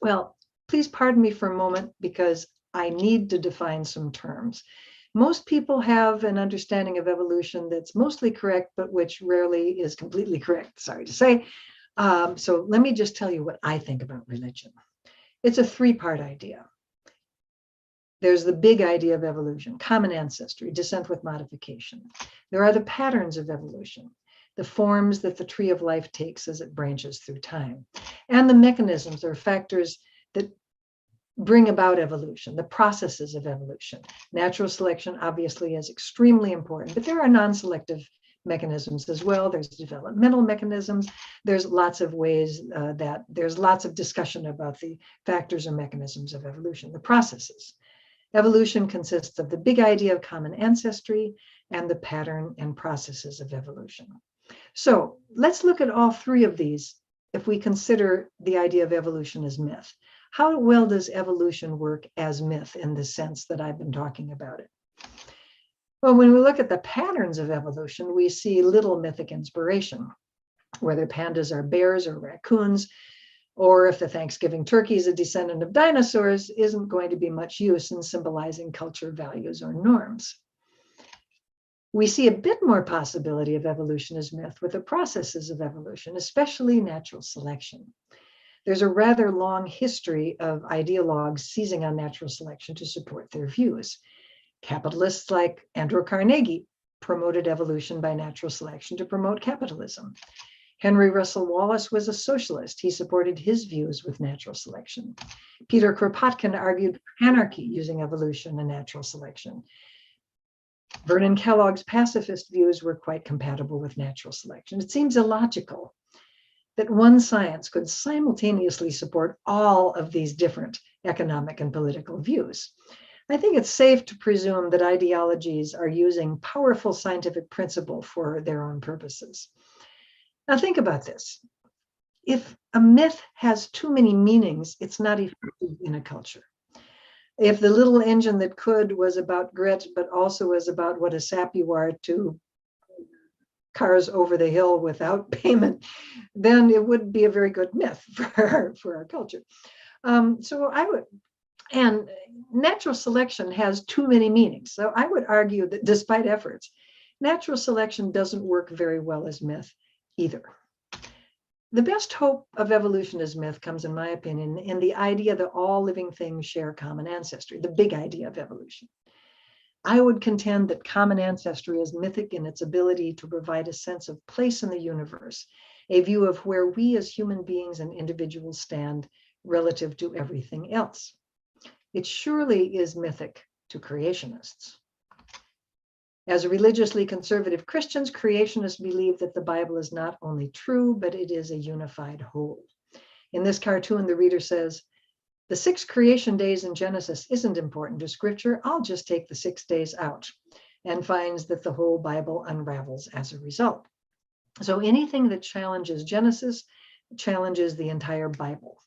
Well, please pardon me for a moment because I need to define some terms. Most people have an understanding of evolution that's mostly correct, but which rarely is completely correct, sorry to say. So let me just tell you what I think about religion. It's a three-part idea. There's the big idea of evolution, common ancestry, descent with modification. There are the patterns of evolution, the forms that the tree of life takes as it branches through time, and the mechanisms or factors that bring about evolution, the processes of evolution. Natural selection obviously is extremely important, but there are non-selective mechanisms as well. There's developmental mechanisms. There's lots of ways there's lots of discussion about the factors or mechanisms of evolution, the processes. Evolution consists of the big idea of common ancestry and the pattern and processes of evolution. So let's look at all three of these if we consider the idea of evolution as myth. How well does evolution work as myth in the sense that I've been talking about it? Well, when we look at the patterns of evolution, we see little mythic inspiration, whether pandas are bears or raccoons, or if the Thanksgiving turkey is a descendant of dinosaurs, isn't going to be much use in symbolizing culture, values, or norms. We see a bit more possibility of evolution as myth with the processes of evolution, especially natural selection. There's a rather long history of ideologues seizing on natural selection to support their views. Capitalists like Andrew Carnegie promoted evolution by natural selection to promote capitalism. Henry Russell Wallace was a socialist. He supported his views with natural selection. Peter Kropotkin argued for anarchy using evolution and natural selection. Vernon Kellogg's pacifist views were quite compatible with natural selection. It seems illogical that one science could simultaneously support all of these different economic and political views. I think it's safe to presume that ideologies are using powerful scientific principle for their own purposes. Now think about this. If a myth has too many meanings, it's not effective in a culture. If the little engine that could was about grit, but also was about what a sap you are to cars over the hill without payment, then it would be a very good myth for our culture. And natural selection has too many meanings. So I would argue that despite efforts, natural selection doesn't work very well as myth either. The best hope of evolution as myth comes, in my opinion, in the idea that all living things share common ancestry, the big idea of evolution. I would contend that common ancestry is mythic in its ability to provide a sense of place in the universe, a view of where we as human beings and individuals stand relative to everything else. It surely is mythic to creationists. As religiously conservative Christians, creationists believe that the Bible is not only true, but it is a unified whole. In this cartoon, the reader says, the 6 creation days in Genesis isn't important to Scripture. I'll just take the 6 days out, and finds that the whole Bible unravels as a result. So anything that challenges Genesis challenges the entire Bible.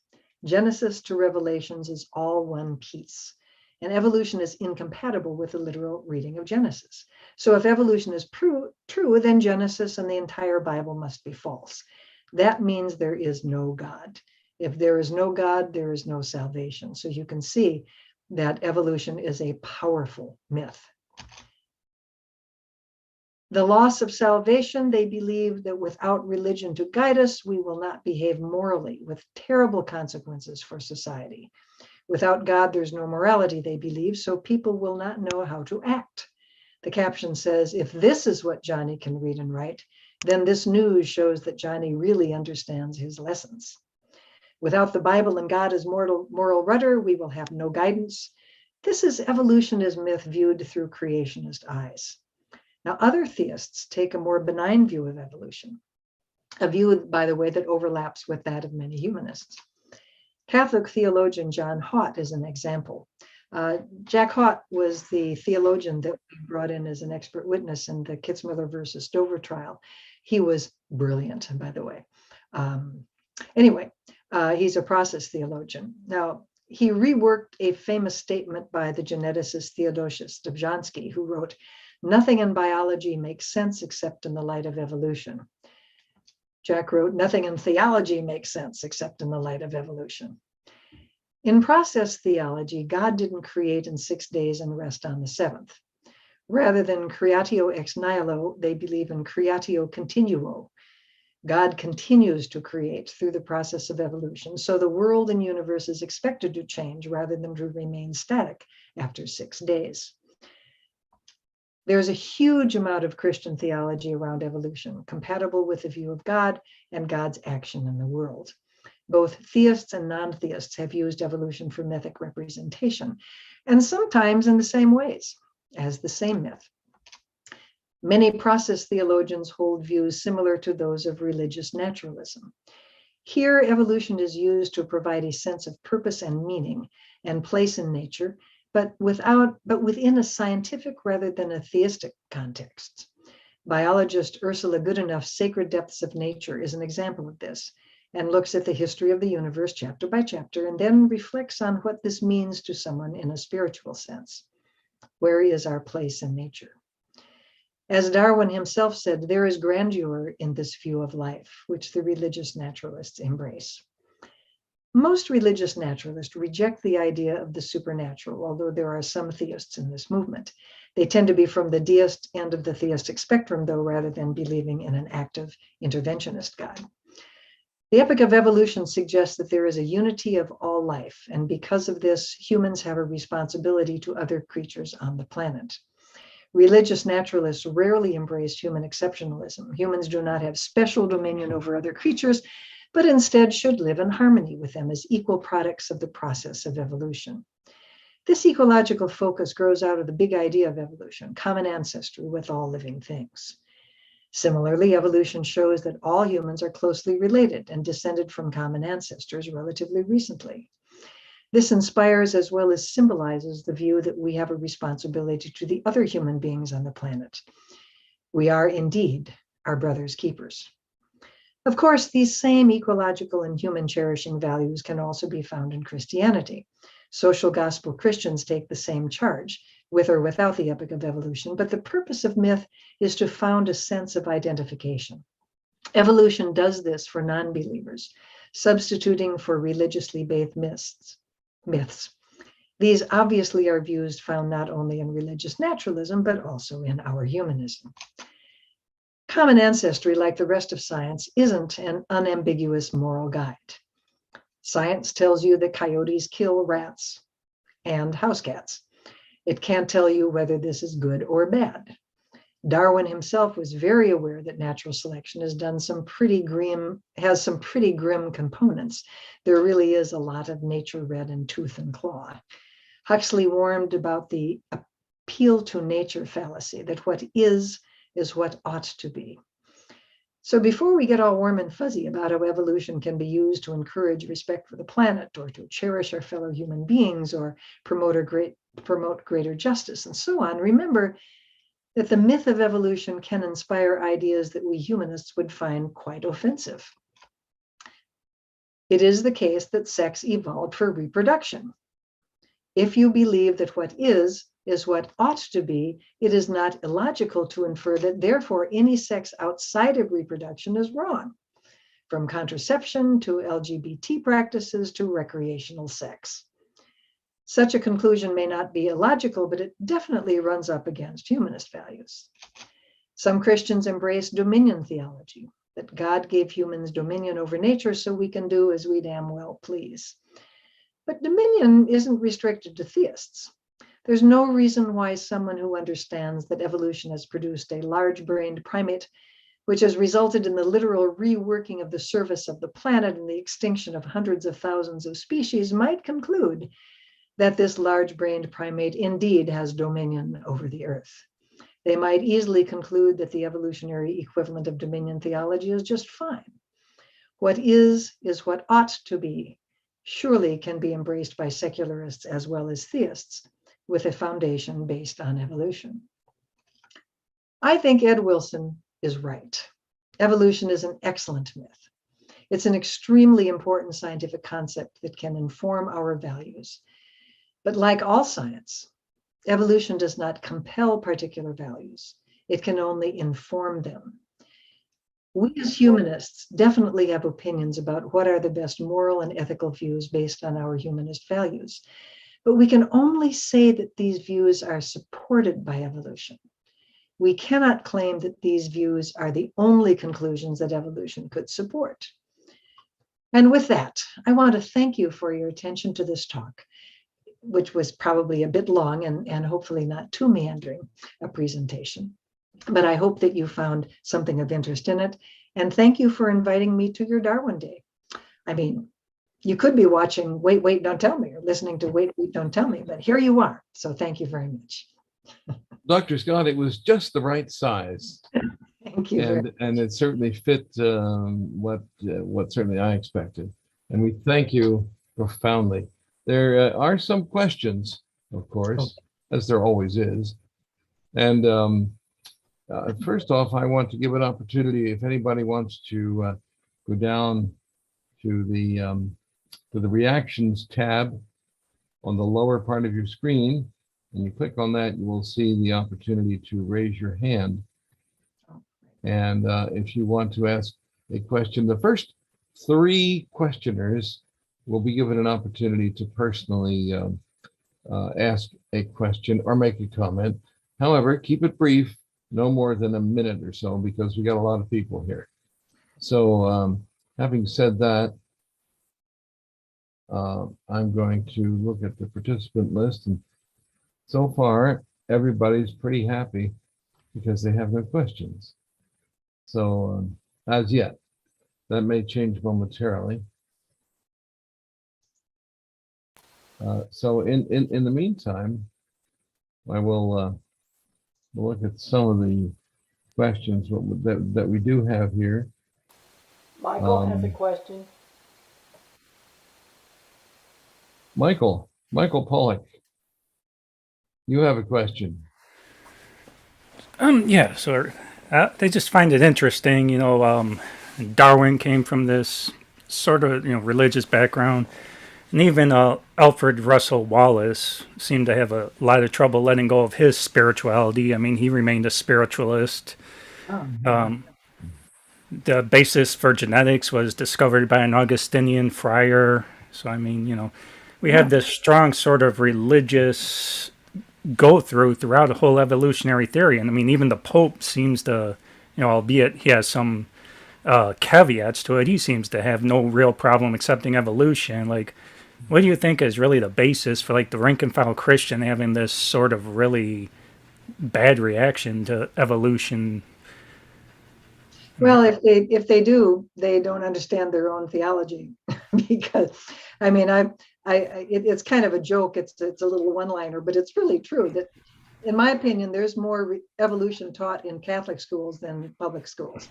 Genesis to Revelations is all one piece. And evolution is incompatible with the literal reading of Genesis. So if evolution is true, then Genesis and the entire Bible must be false. That means there is no God. If there is no God, there is no salvation. So you can see that evolution is a powerful myth. The loss of salvation, they believe that without religion to guide us, we will not behave morally, with terrible consequences for society. Without God, there's no morality, they believe, so people will not know how to act. The caption says, if this is what Johnny can read and write, then this news shows that Johnny really understands his lessons. Without the Bible and God as moral rudder, we will have no guidance. This is evolution as myth viewed through creationist eyes. Now, other theists take a more benign view of evolution, a view, by the way, that overlaps with that of many humanists. Catholic theologian John Haught is an example. Jack Haught was the theologian that we brought in as an expert witness in the Kitzmiller versus Dover trial. He was brilliant, by the way. He's a process theologian. Now, he reworked a famous statement by the geneticist Theodosius Dobzhansky, who wrote, "Nothing in biology makes sense except in the light of evolution." Jack wrote, "Nothing in theology makes sense except in the light of evolution." In process theology, God didn't create in 6 days and rest on the 7th. Rather than creatio ex nihilo, they believe in creatio continuo. God continues to create through the process of evolution, so the world and universe is expected to change rather than to remain static after 6 days. There's a huge amount of Christian theology around evolution, compatible with the view of God and God's action in the world. Both theists and non-theists have used evolution for mythic representation, and sometimes in the same ways as the same myth. Many process theologians hold views similar to those of religious naturalism. Here, evolution is used to provide a sense of purpose and meaning and place in nature, but within a scientific rather than a theistic context. Biologist Ursula Goodenough's Sacred Depths of Nature is an example of this, and looks at the history of the universe chapter by chapter, and then reflects on what this means to someone in a spiritual sense. Where is our place in nature? As Darwin himself said, there is grandeur in this view of life, which the religious naturalists embrace. Most religious naturalists reject the idea of the supernatural, although there are some theists in this movement. They tend to be from the deist end of the theistic spectrum, though, rather than believing in an active interventionist God. The Epic of Evolution suggests that there is a unity of all life, and because of this, humans have a responsibility to other creatures on the planet. Religious naturalists rarely embrace human exceptionalism. Humans do not have special dominion over other creatures, but instead should live in harmony with them as equal products of the process of evolution. This ecological focus grows out of the big idea of evolution, common ancestry with all living things. Similarly, evolution shows that all humans are closely related and descended from common ancestors relatively recently. This inspires as well as symbolizes the view that we have a responsibility to the other human beings on the planet. We are indeed our brother's keepers. Of course, these same ecological and human cherishing values can also be found in Christianity. Social gospel Christians take the same charge, with or without the Epic of Evolution, but the purpose of myth is to found a sense of identification. Evolution does this for non-believers, substituting for religiously based myths. These obviously are views found not only in religious naturalism, but also in our humanism. Common ancestry, like the rest of science, isn't an unambiguous moral guide. Science tells you that coyotes kill rats and house cats. It can't tell you whether this is good or bad. Darwin himself was very aware that natural selection has some pretty grim components. There really is a lot of nature red in tooth and claw. Huxley warned about the appeal to nature fallacy, that what is what ought to be. So before we get all warm and fuzzy about how evolution can be used to encourage respect for the planet, or to cherish our fellow human beings, or promote greater justice, and so on, remember that the myth of evolution can inspire ideas that we humanists would find quite offensive. It is the case that sex evolved for reproduction. If you believe that what is what ought to be, it is not illogical to infer that therefore any sex outside of reproduction is wrong, from contraception to LGBT practices to recreational sex. Such a conclusion may not be illogical, but it definitely runs up against humanist values. Some Christians embrace dominion theology, that God gave humans dominion over nature so we can do as we damn well please. But dominion isn't restricted to theists. There's no reason why someone who understands that evolution has produced a large-brained primate, which has resulted in the literal reworking of the surface of the planet and the extinction of hundreds of thousands of species, might conclude that this large-brained primate indeed has dominion over the earth. They might easily conclude that the evolutionary equivalent of dominion theology is just fine. What is what ought to be, surely can be embraced by secularists as well as theists, with a foundation based on evolution. I think Ed Wilson is right. Evolution is an excellent myth. It's an extremely important scientific concept that can inform our values. But like all science, evolution does not compel particular values. It can only inform them. We as humanists definitely have opinions about what are the best moral and ethical views based on our humanist values. But we can only say that these views are supported by evolution. We cannot claim that these views are the only conclusions that evolution could support. And with that, I want to thank you for your attention to this talk, which was probably a bit long and hopefully not too meandering a presentation. But I hope that you found something of interest in it. And thank you for inviting me to your Darwin Day. I mean, you could be watching Wait, Wait, Don't Tell Me, or listening to Wait, Wait, Don't Tell Me, but here you are. So thank you very much. Dr. Scott, it was just the right size. Thank you. And it certainly fit what certainly I expected. And we thank you profoundly. There are some questions, of course, as there always is. And first off, I want to give an opportunity if anybody wants to go down to the reactions tab on the lower part of your screen, and you click on that, you will see the opportunity to raise your hand. And if you want to ask a question, the first 3 questioners will be given an opportunity to personally ask a question or make a comment. However, keep it brief, no more than a minute or so, because we got a lot of people here. So having said that, I'm going to look at the participant list, and so far everybody's pretty happy because they have no questions. So as yet, that may change momentarily. So in the meantime, I will look at some of the questions that we do have here. Michael has a question. Michael Pollock, you have a question. Yeah, so they just find it interesting, Darwin came from this sort of, religious background, and even Alfred Russel Wallace seemed to have a lot of trouble letting go of his spirituality. I mean, he remained a spiritualist. The basis for genetics was discovered by an Augustinian friar. So, I mean, we have this strong sort of religious go throughout the whole evolutionary theory. And I mean, even the Pope seems to, albeit he has some caveats to it, he seems to have no real problem accepting evolution. Like, what do you think is really the basis for like the rank and file Christian having this sort of really bad reaction to evolution? Well, if they do, they don't understand their own theology, because I mean, it's kind of a joke. It's a little one-liner, but it's really true that, in my opinion, there's more evolution taught in Catholic schools than public schools.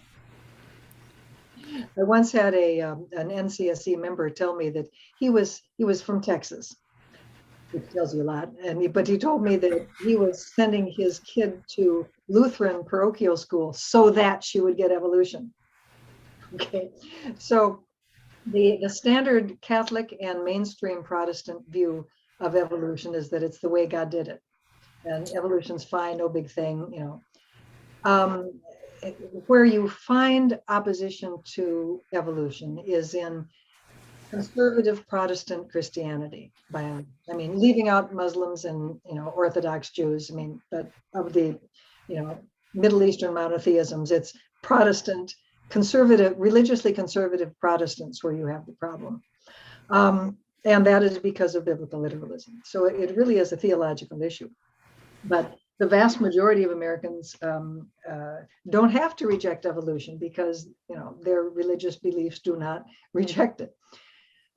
I once had an NCSE member tell me that he was from Texas, which tells you a lot. But he told me that he was sending his kid to Lutheran parochial school so that she would get evolution. Okay, so the standard Catholic and mainstream Protestant view of evolution is that it's the way God did it, and evolution's fine, no big thing, Where you find opposition to evolution is in conservative Protestant Christianity. Leaving out Muslims and Orthodox Jews. But of the Middle Eastern monotheisms, it's Protestant conservative, religiously conservative Protestants where you have the problem, and that is because of biblical literalism. So it really is a theological issue. But the vast majority of Americans don't have to reject evolution because their religious beliefs do not reject it.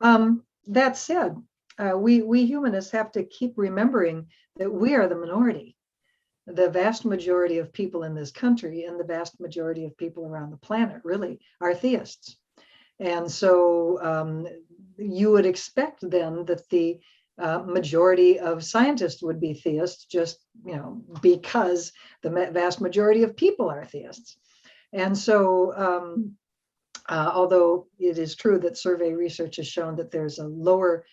That said, we humanists have to keep remembering that we are the minority. The vast majority of people in this country and the vast majority of people around the planet really are theists. And so you would expect then that the majority of scientists would be theists, just because the vast majority of people are theists. And so although it is true that survey research has shown that there's a lower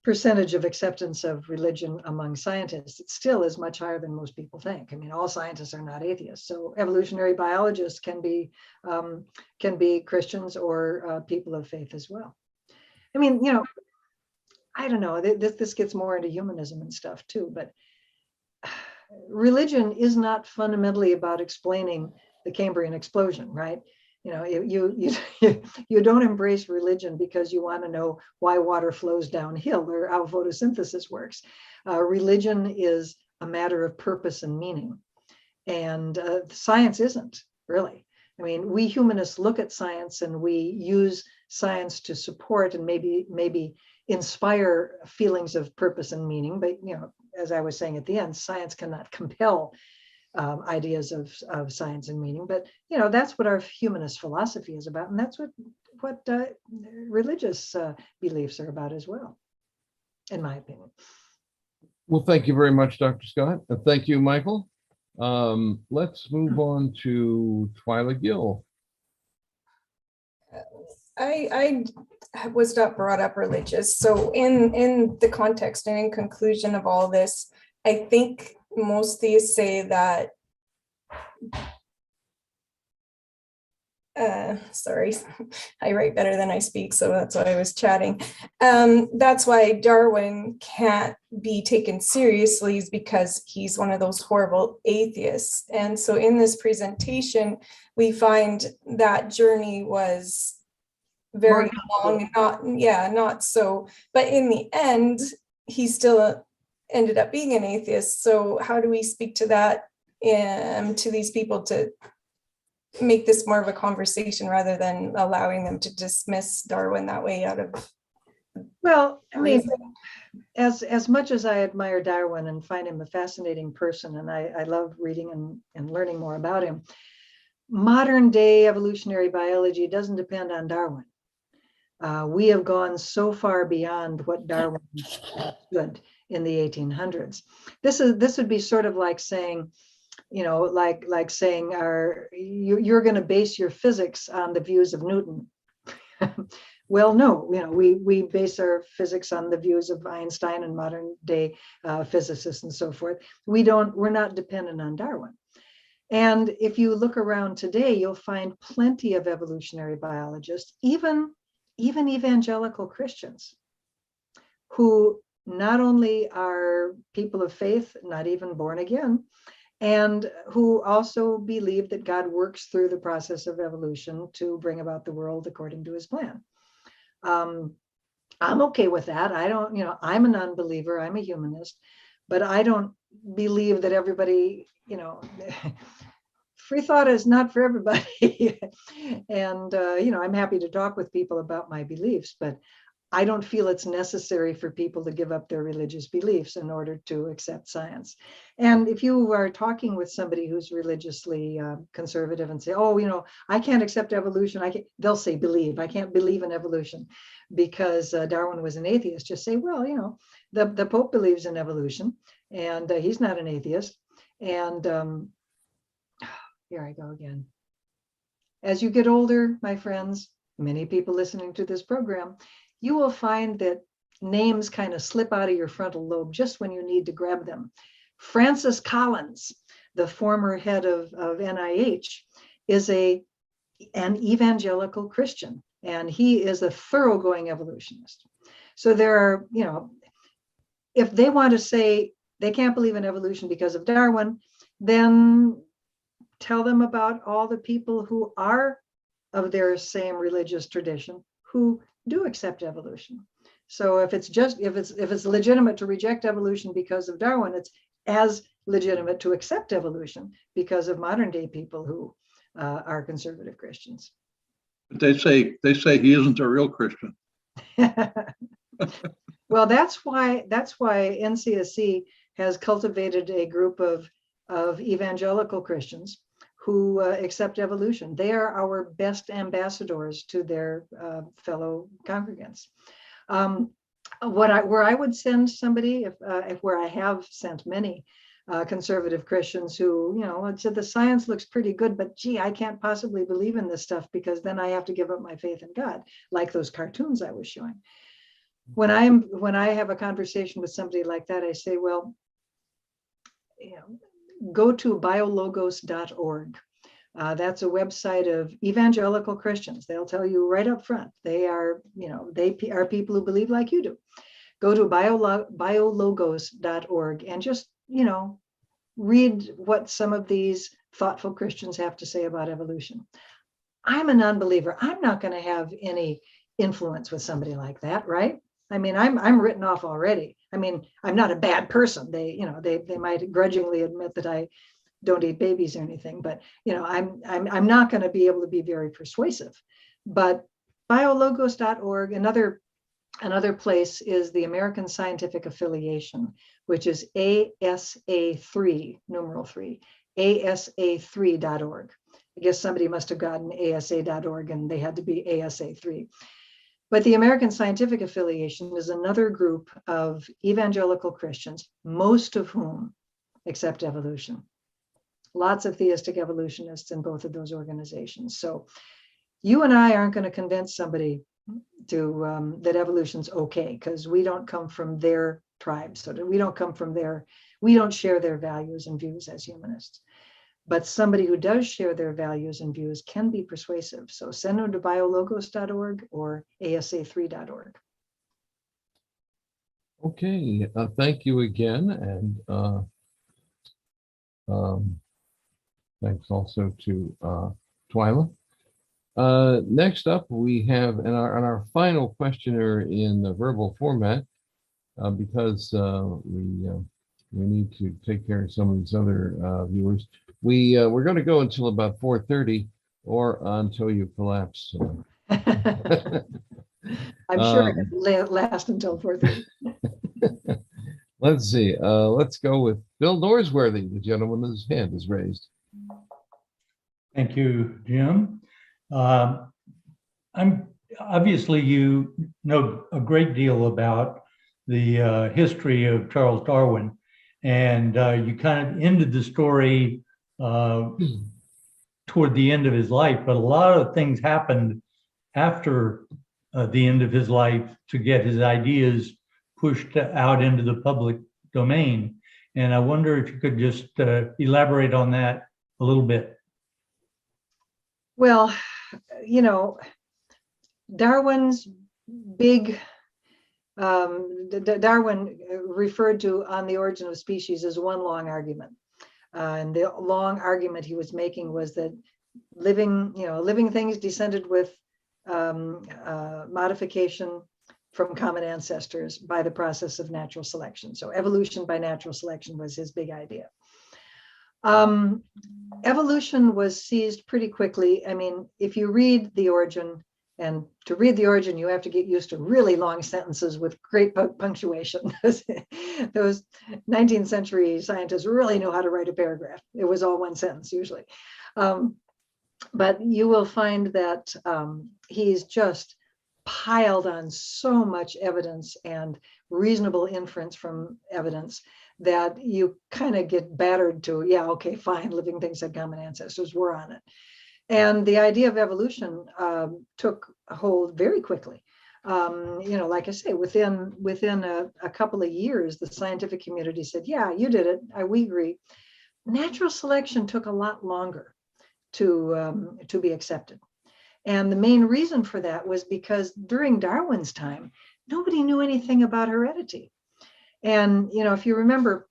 percentage of acceptance of religion among scientists, it still is much higher than most people think. All scientists are not atheists. So evolutionary biologists can be Christians or people of faith as well. I don't know, this gets more into humanism and stuff too, but religion is not fundamentally about explaining the Cambrian explosion, right? You don't embrace religion because you want to know why water flows downhill or how photosynthesis works. Religion is a matter of purpose and meaning, and science isn't really. We humanists look at science and we use science to support and maybe inspire feelings of purpose and meaning. But as I was saying at the end, science cannot compel ideas of science and meaning. But that's what our humanist philosophy is about, and that's what religious beliefs are about as well, in my opinion. Well, thank you very much, Dr. Scott. Thank you, Michael. Let's move on to Twyla Gill. I was not brought up religious. So in the context and in conclusion of all this, I think most theists say that, sorry, I write better than I speak, so that's why I was chatting. That's why Darwin can't be taken seriously, is because he's one of those horrible atheists. And so in this presentation, we find that journey was very long, not so, but in the end, he still ended up being an atheist. So how do we speak to that, to these people, to make this more of a conversation rather than allowing them to dismiss Darwin that way out of? Well, as much as I admire Darwin and find him a fascinating person, and I love reading and learning more about him, modern day evolutionary biology doesn't depend on Darwin. We have gone so far beyond what Darwin stood in the 1800s. This would be sort of like saying, like saying, you're going to base your physics on the views of Newton. Well, no, we base our physics on the views of Einstein and modern day physicists and so forth. We're not dependent on Darwin. And if you look around today, you'll find plenty of evolutionary biologists, even evangelical Christians, who not only are people of faith, not even born again, and who also believe that God works through the process of evolution to bring about the world according to his plan. I'm okay with that. I don't, I'm a non-believer, I'm a humanist, but I don't believe that everybody, free thought is not for everybody. And, I'm happy to talk with people about my beliefs, but I don't feel it's necessary for people to give up their religious beliefs in order to accept science. And if you are talking with somebody who's religiously conservative and say, oh, I can't accept evolution, they'll say believe. I can't believe in evolution because Darwin was an atheist. Just say, well, the Pope believes in evolution and he's not an atheist. And here I go again. As you get older, my friends, many people listening to this program, you will find that names kind of slip out of your frontal lobe just when you need to grab them. Francis Collins, the former head of NIH, is an evangelical Christian, and he is a thoroughgoing evolutionist. So there are, if they want to say they can't believe in evolution because of Darwin, then tell them about all the people who are of their same religious tradition who do accept evolution. So if it's legitimate to reject evolution because of Darwin, it's as legitimate to accept evolution because of modern day people who are conservative Christians. They say he isn't a real Christian. Well, that's why NCSC has cultivated a group of evangelical Christians who accept evolution. They are our best ambassadors to their fellow congregants. Where I would send somebody, if where I have sent many conservative Christians who, said the science looks pretty good, but gee, I can't possibly believe in this stuff because then I have to give up my faith in God, like those cartoons I was showing. When I have a conversation with somebody like that, I say, well, go to biologos.org. That's a website of evangelical Christians. They'll tell you right up front. They are people who believe like you do. Go to biologos.org and just, read what some of these thoughtful Christians have to say about evolution. I'm a non-believer. I'm not going to have any influence with somebody like that, right? I mean, I'm written off already. I mean, I'm not a bad person. They might grudgingly admit that I don't eat babies or anything, but I'm not going to be able to be very persuasive. But biologos.org, another place is the American Scientific Affiliation, which is ASA3, numeral 3, ASA3.org. I guess somebody must have gotten ASA.org and they had to be ASA3. But the American Scientific Affiliation is another group of evangelical Christians, most of whom accept evolution. Lots of theistic evolutionists in both of those organizations. So you and I aren't going to convince somebody to that evolution's okay, because we don't come from their tribe. So we don't share their values and views as humanists. But somebody who does share their values and views can be persuasive. So send them to biologos.org or asa3.org. Okay, thank you again. And thanks also to Twyla. Next up, we have on our final questioner in the verbal format, because we need to take care of some of these other viewers. We're going to go until about 4:30 or until you collapse. I'm sure it can last until 4:30. Let's see. Let's go with Bill Norsworthy, the gentleman whose hand is raised. Thank you, Jim. I'm obviously you know a great deal about the history of Charles Darwin, and you kind of ended the story toward the end of his life, but a lot of things happened after the end of his life to get his ideas pushed out into the public domain. And I wonder if you could just elaborate on that a little bit. Well, Darwin's big Darwin referred to on the origin of species as one long argument. And the long argument he was making was that living things descended with modification from common ancestors by the process of natural selection. So evolution by natural selection was his big idea. Evolution was seized pretty quickly. I mean, if you read The Origin, and to read The Origin, you have to get used to really long sentences with great punctuation. Those 19th century scientists really knew how to write a paragraph. It was all one sentence usually. But you will find that he's just piled on so much evidence and reasonable inference from evidence that you kind of get battered to, yeah, okay, fine, living things had common ancestors, we're on it. And the idea of evolution took hold very quickly. Like I say, within a couple of years, the scientific community said, yeah, you did it, we agree. Natural selection took a lot longer to be accepted. And the main reason for that was because during Darwin's time, nobody knew anything about heredity. And, if you remember,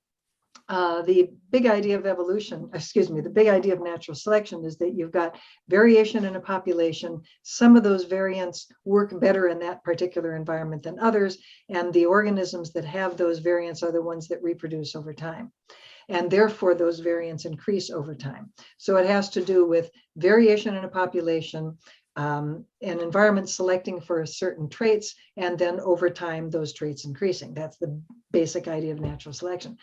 the big idea of the big idea of natural selection is that you've got variation in a population. Some of those variants work better in that particular environment than others. And the organisms that have those variants are the ones that reproduce over time. And therefore, those variants increase over time. So it has to do with variation in a population, an environment selecting for certain traits, and then over time, those traits increasing. That's the basic idea of natural selection.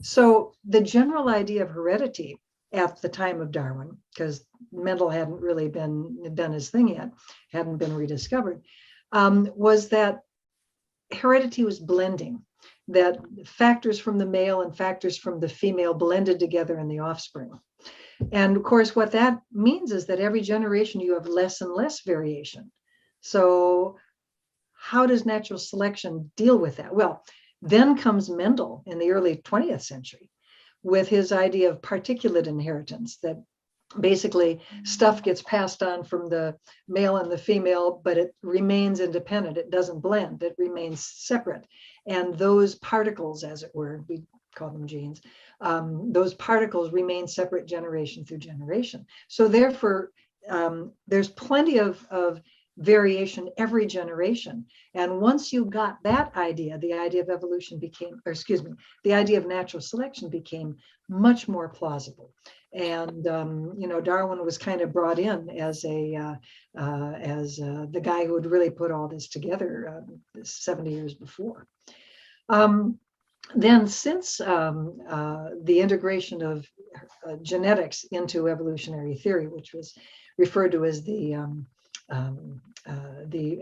So the general idea of heredity at the time of Darwin, because Mendel hadn't really done his thing yet, hadn't been rediscovered, was that heredity was blending, that factors from the male and factors from the female blended together in the offspring. And of course, what that means is that every generation you have less and less variation. So how does natural selection deal with that? Well, then comes Mendel in the early 20th century with his idea of particulate inheritance, that basically stuff gets passed on from the male and the female, but it remains independent. It doesn't blend, it remains separate. And those particles, as it were, we call them genes, those particles remain separate generation through generation. So therefore, there's plenty of variation every generation. And once you got that idea, the idea of evolution became, the idea of natural selection became much more plausible. And Darwin was kind of brought in as the guy who had really put all this together 70 years before. Then since the integration of genetics into evolutionary theory, which was referred to as the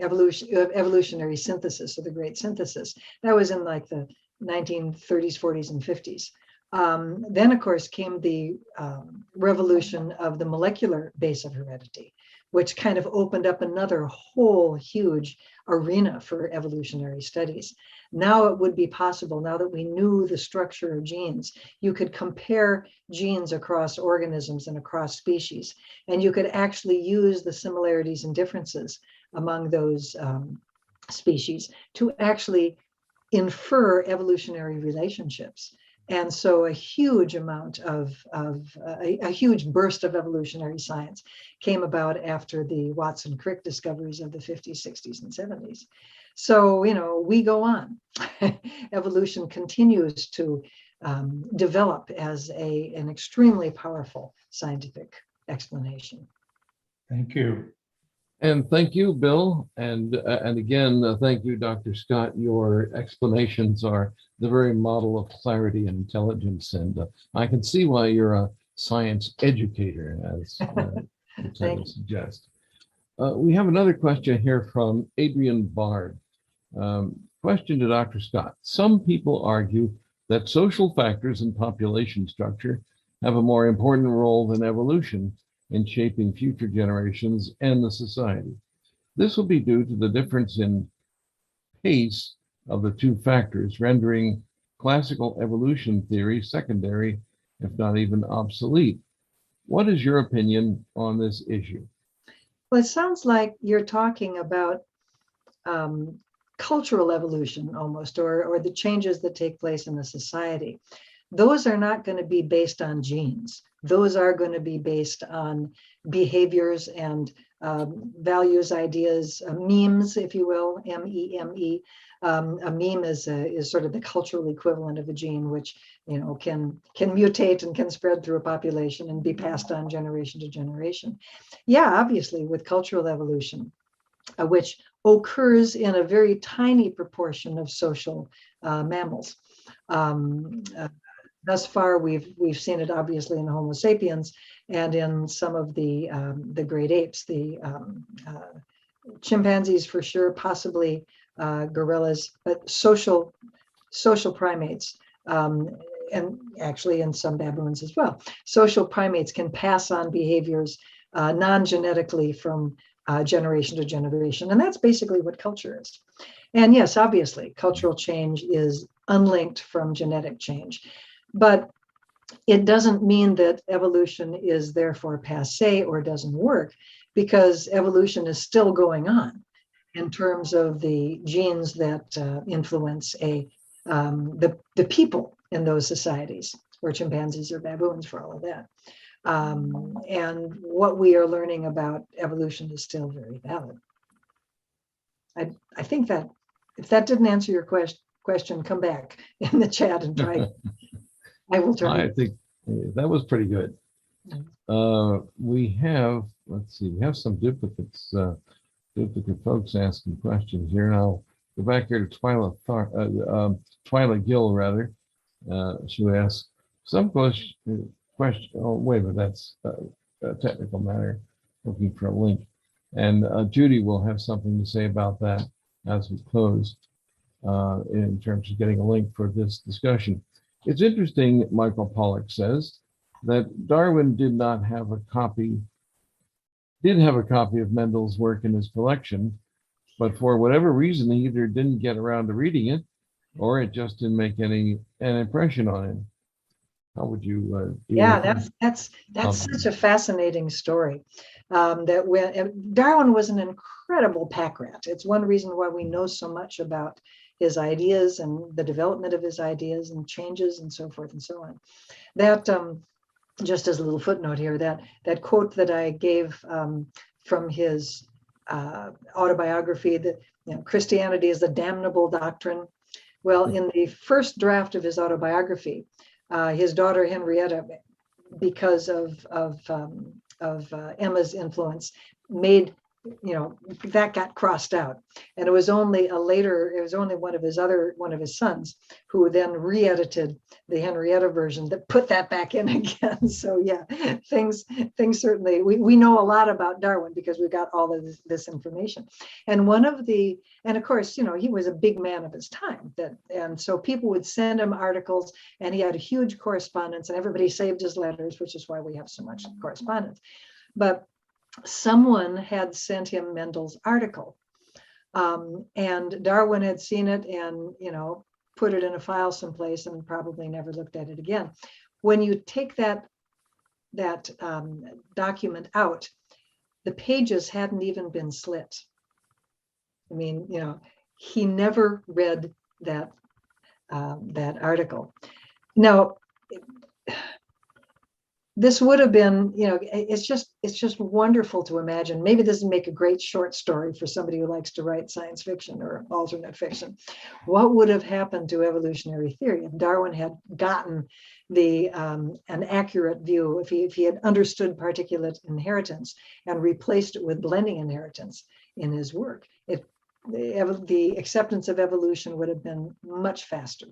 evolutionary synthesis, or the great synthesis, that was in like the 1930s, 40s, and 50s. Then, of course, came the revolution of the molecular base of heredity, which kind of opened up another whole huge arena for evolutionary studies. Now it would be possible, now that we knew the structure of genes, you could compare genes across organisms and across species, and you could actually use the similarities and differences among those species to actually infer evolutionary relationships. And so a huge amount of a huge burst of evolutionary science came about after the Watson-Crick discoveries of the 50s, 60s, and 70s. So, we go on. Evolution continues to develop as an extremely powerful scientific explanation. Thank you. And thank you, Bill. And again, thank you, Dr. Scott. Your explanations are the very model of clarity and intelligence. And I can see why you're a science educator, as the title suggests. We have another question here from Adrian Bard. Question to Dr. Scott. Some people argue that social factors and population structure have a more important role than evolution in shaping future generations and the society. This will be due to the difference in pace of the two factors, rendering classical evolution theory secondary, if not even obsolete. What is your opinion on this issue? Well, it sounds like you're talking about cultural evolution almost, or the changes that take place in the society. Those are not going to be based on genes. Those are going to be based on behaviors and values, ideas, memes, if you will, M-E-M-E. A meme is sort of the cultural equivalent of a gene, which can mutate and can spread through a population and be passed on generation to generation. Yeah, obviously, with cultural evolution, which occurs in a very tiny proportion of social mammals. Thus far, we've seen it obviously in Homo sapiens and in some of the great apes, the chimpanzees for sure, possibly gorillas, but social primates, and actually in some baboons as well. Social primates can pass on behaviors non-genetically from generation to generation, and that's basically what culture is. And yes, obviously, cultural change is unlinked from genetic change. But it doesn't mean that evolution is therefore passé or doesn't work, because evolution is still going on in terms of the genes that influence the people in those societies, or chimpanzees or baboons for all of that. And what we are learning about evolution is still very valid. I think that if that didn't answer your question, come back in the chat and try. I will try. I think that was pretty good. We have, let's see, we have some duplicate folks asking questions here. And I'll go back here to Twyla Gill, rather. She asked some question. Oh, wait a minute, that's a technical matter. Looking for a link. And Judy will have something to say about that as we close in terms of getting a link for this discussion. It's interesting, Michael Pollack says, that Darwin did have a copy of Mendel's work in his collection, but for whatever reason, he either didn't get around to reading it, or it just didn't make an impression on him. How would you? Yeah, that's such a fascinating story. That when Darwin was an incredible pack rat. It's one reason why we know so much about his ideas and the development of his ideas and changes and so forth and so on. That just as a little footnote here, that quote that I gave from his autobiography, that Christianity is a damnable doctrine. Well, in the first draft of his autobiography, his daughter Henrietta, because of Emma's influence, made that got crossed out, and it was only one of his sons who then re-edited the Henrietta version that put that back in again. So yeah, things certainly, we know a lot about Darwin because we got all of this information. And of course, he was a big man of his time, and so people would send him articles, and he had a huge correspondence, and everybody saved his letters, which is why we have so much correspondence. But someone had sent him Mendel's article, and Darwin had seen it and put it in a file someplace and probably never looked at it again. When you take that document out, the pages hadn't even been slit. I mean, he never read that article. Now, this would have been, it's just wonderful to imagine. Maybe this would make a great short story for somebody who likes to write science fiction or alternate fiction. What would have happened to evolutionary theory if Darwin had gotten an accurate view, if he had understood particulate inheritance and replaced it with blending inheritance in his work? The acceptance of evolution would have been much faster.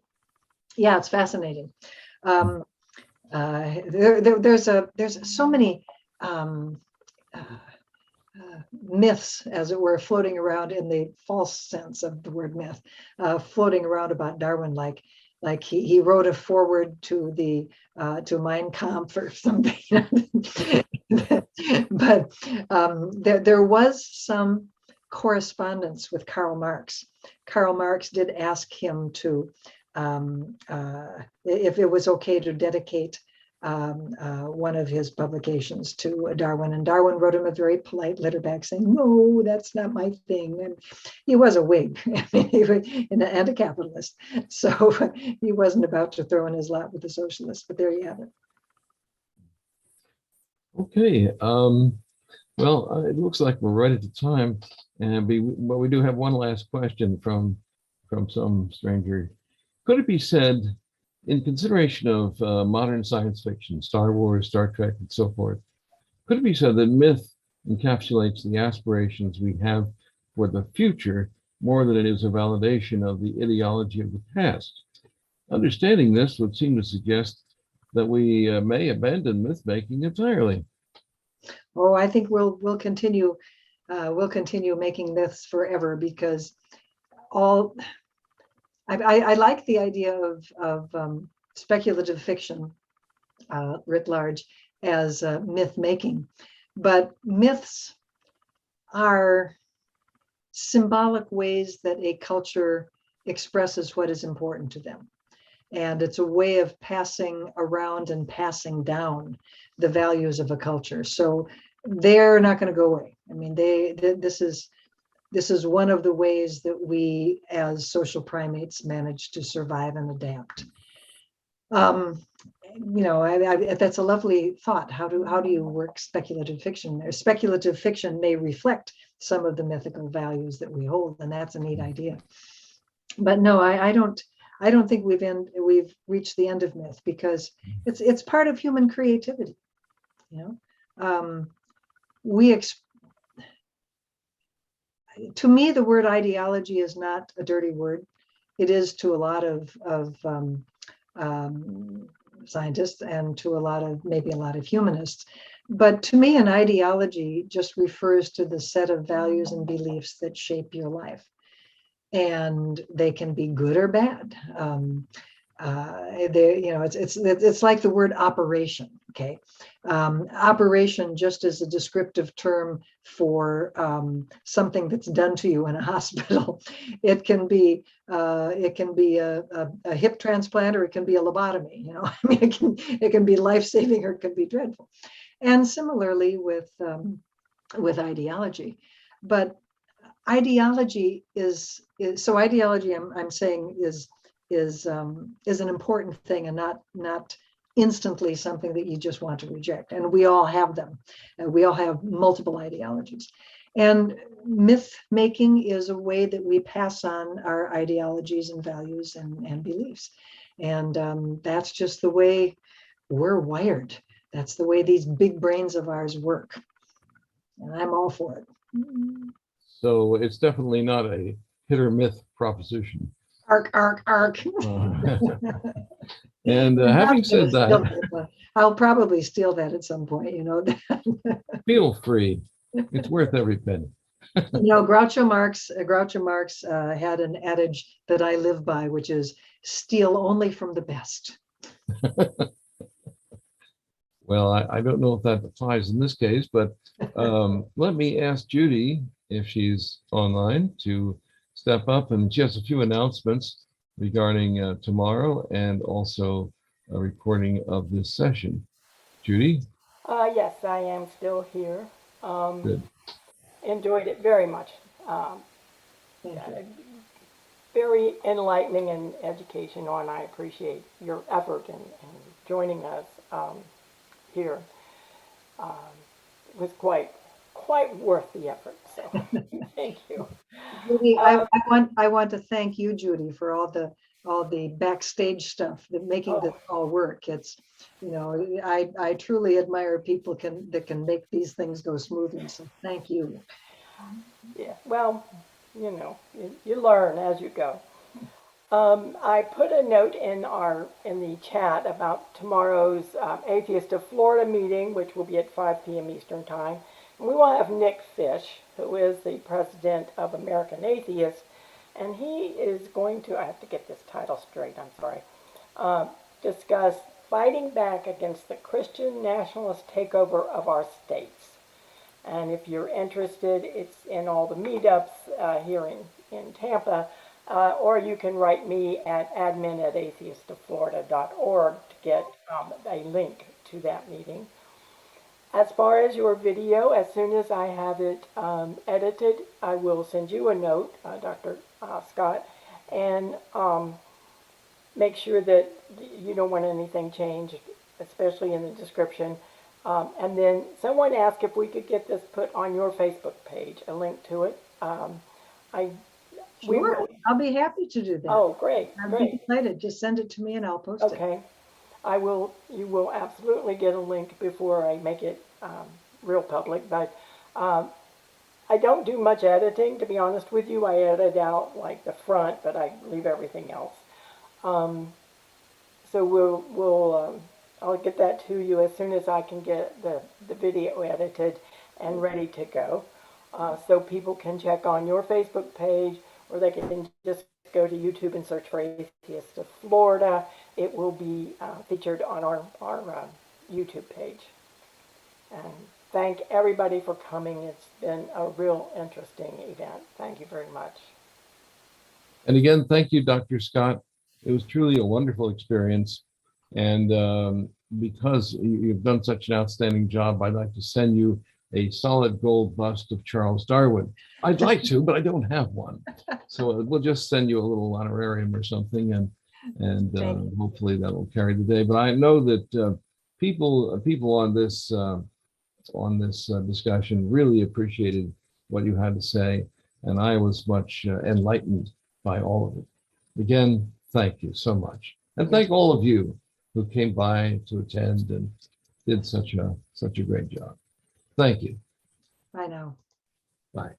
Yeah, it's fascinating. There's so many myths, as it were, floating around in the false sense of the word myth, floating around about Darwin, like he wrote a foreword to Mein Kampf or something. But there was some correspondence with Karl Marx. Karl Marx did ask him to if it was okay to dedicate one of his publications to Darwin, and Darwin wrote him a very polite letter back saying, "No, that's not my thing." And he was a Whig and a capitalist, so he wasn't about to throw in his lot with the socialists. But there you have it. Okay. Well, it looks like we're right at the time, and but we do have one last question from some stranger. Could it be said, in consideration of modern science fiction, Star Wars, Star Trek, and so forth, could it be said that myth encapsulates the aspirations we have for the future more than it is a validation of the ideology of the past? Understanding this would seem to suggest that we may abandon myth making entirely. Oh, I think we'll continue making myths forever, because I like the idea of speculative fiction writ large as myth making, but myths are symbolic ways that a culture expresses what is important to them. And it's a way of passing around and passing down the values of a culture. So they're not going to go away. I mean, this is one of the ways that we as social primates manage to survive and adapt. That's a lovely thought. How do you work speculative fiction there? Speculative fiction may reflect some of the mythical values that we hold, and that's a neat idea. But no, I don't think we've reached the end of myth, because it's part of human creativity. To me, the word ideology is not a dirty word. It is to a lot of scientists and to maybe a lot of humanists. But to me, an ideology just refers to the set of values and beliefs that shape your life. And they can be good or bad. It's like the word operation. Okay, operation just is a descriptive term for something that's done to you in a hospital. It can be a hip transplant, or it can be a lobotomy. I mean, it can be life-saving, or it can be dreadful. And similarly with ideology, but ideology ideology, I'm saying is an important thing, and not instantly something that you just want to reject. And we all have them. We all have multiple ideologies. And myth making is a way that we pass on our ideologies and values and beliefs. And that's just the way we're wired. That's the way these big brains of ours work. And I'm all for it. So it's definitely not a hit or myth proposition. Arc. And having said that, I'll probably steal that at some point. feel free. It's worth every penny. Groucho Marx had an adage that I live by, which is steal only from the best. Well, I don't know if that applies in this case, but let me ask Judy if she's online to step up, and she has a few announcements regarding tomorrow and also a recording of this session. Judy? Yes, I am still here. Good. Enjoyed it very much. Very enlightening and educational, and I appreciate your effort in joining us here. It was quite worth the effort. So thank you. Judy, I want to thank you, Judy, for all the backstage stuff, making this all work. It's I truly admire people that can make these things go smoothly. So thank you. Yeah. Well, you learn as you go. I put a note in the chat about tomorrow's Atheist of Florida meeting, which will be at 5 p.m. Eastern Time. And we will have Nick Fish, who is the president of American Atheists, and he is going to, I have to get this title straight, I'm sorry, discuss fighting back against the Christian nationalist takeover of our states. And if you're interested, it's in all the meetups here in Tampa, or you can write me at admin@atheistofflorida.org to get a link to that meeting. As far as your video, as soon as I have it edited, I will send you a note, Dr. Scott, and make sure that you don't want anything changed, especially in the description. And then someone asked if we could get this put on your Facebook page, a link to it. We Sure, will- I'll be happy to do that. Oh, great, I'm great. excited. Just send it to me and I'll post it. Okay. You will absolutely get a link before I make it real public, but I don't do much editing, to be honest with you. I edit out like the front, but I leave everything else. So I'll get that to you as soon as I can get the video edited and ready to go. So people can check on your Facebook page, or they can just go to YouTube and search for Atheist of Florida. It will be featured on our YouTube page. And thank everybody for coming. It's been a real interesting event. Thank you very much. And again, thank you, Dr. Scott. It was truly a wonderful experience. And because you've done such an outstanding job, I'd like to send you a solid gold bust of Charles Darwin. I'd like to, but I don't have one. So we'll just send you a little honorarium or something, and hopefully that will carry the day. But I know that people on this discussion really appreciated what you had to say, and I was much enlightened by all of it. Again, thank you so much, and thank all of you who came by to attend and did such a great job. Thank you. I know. Bye.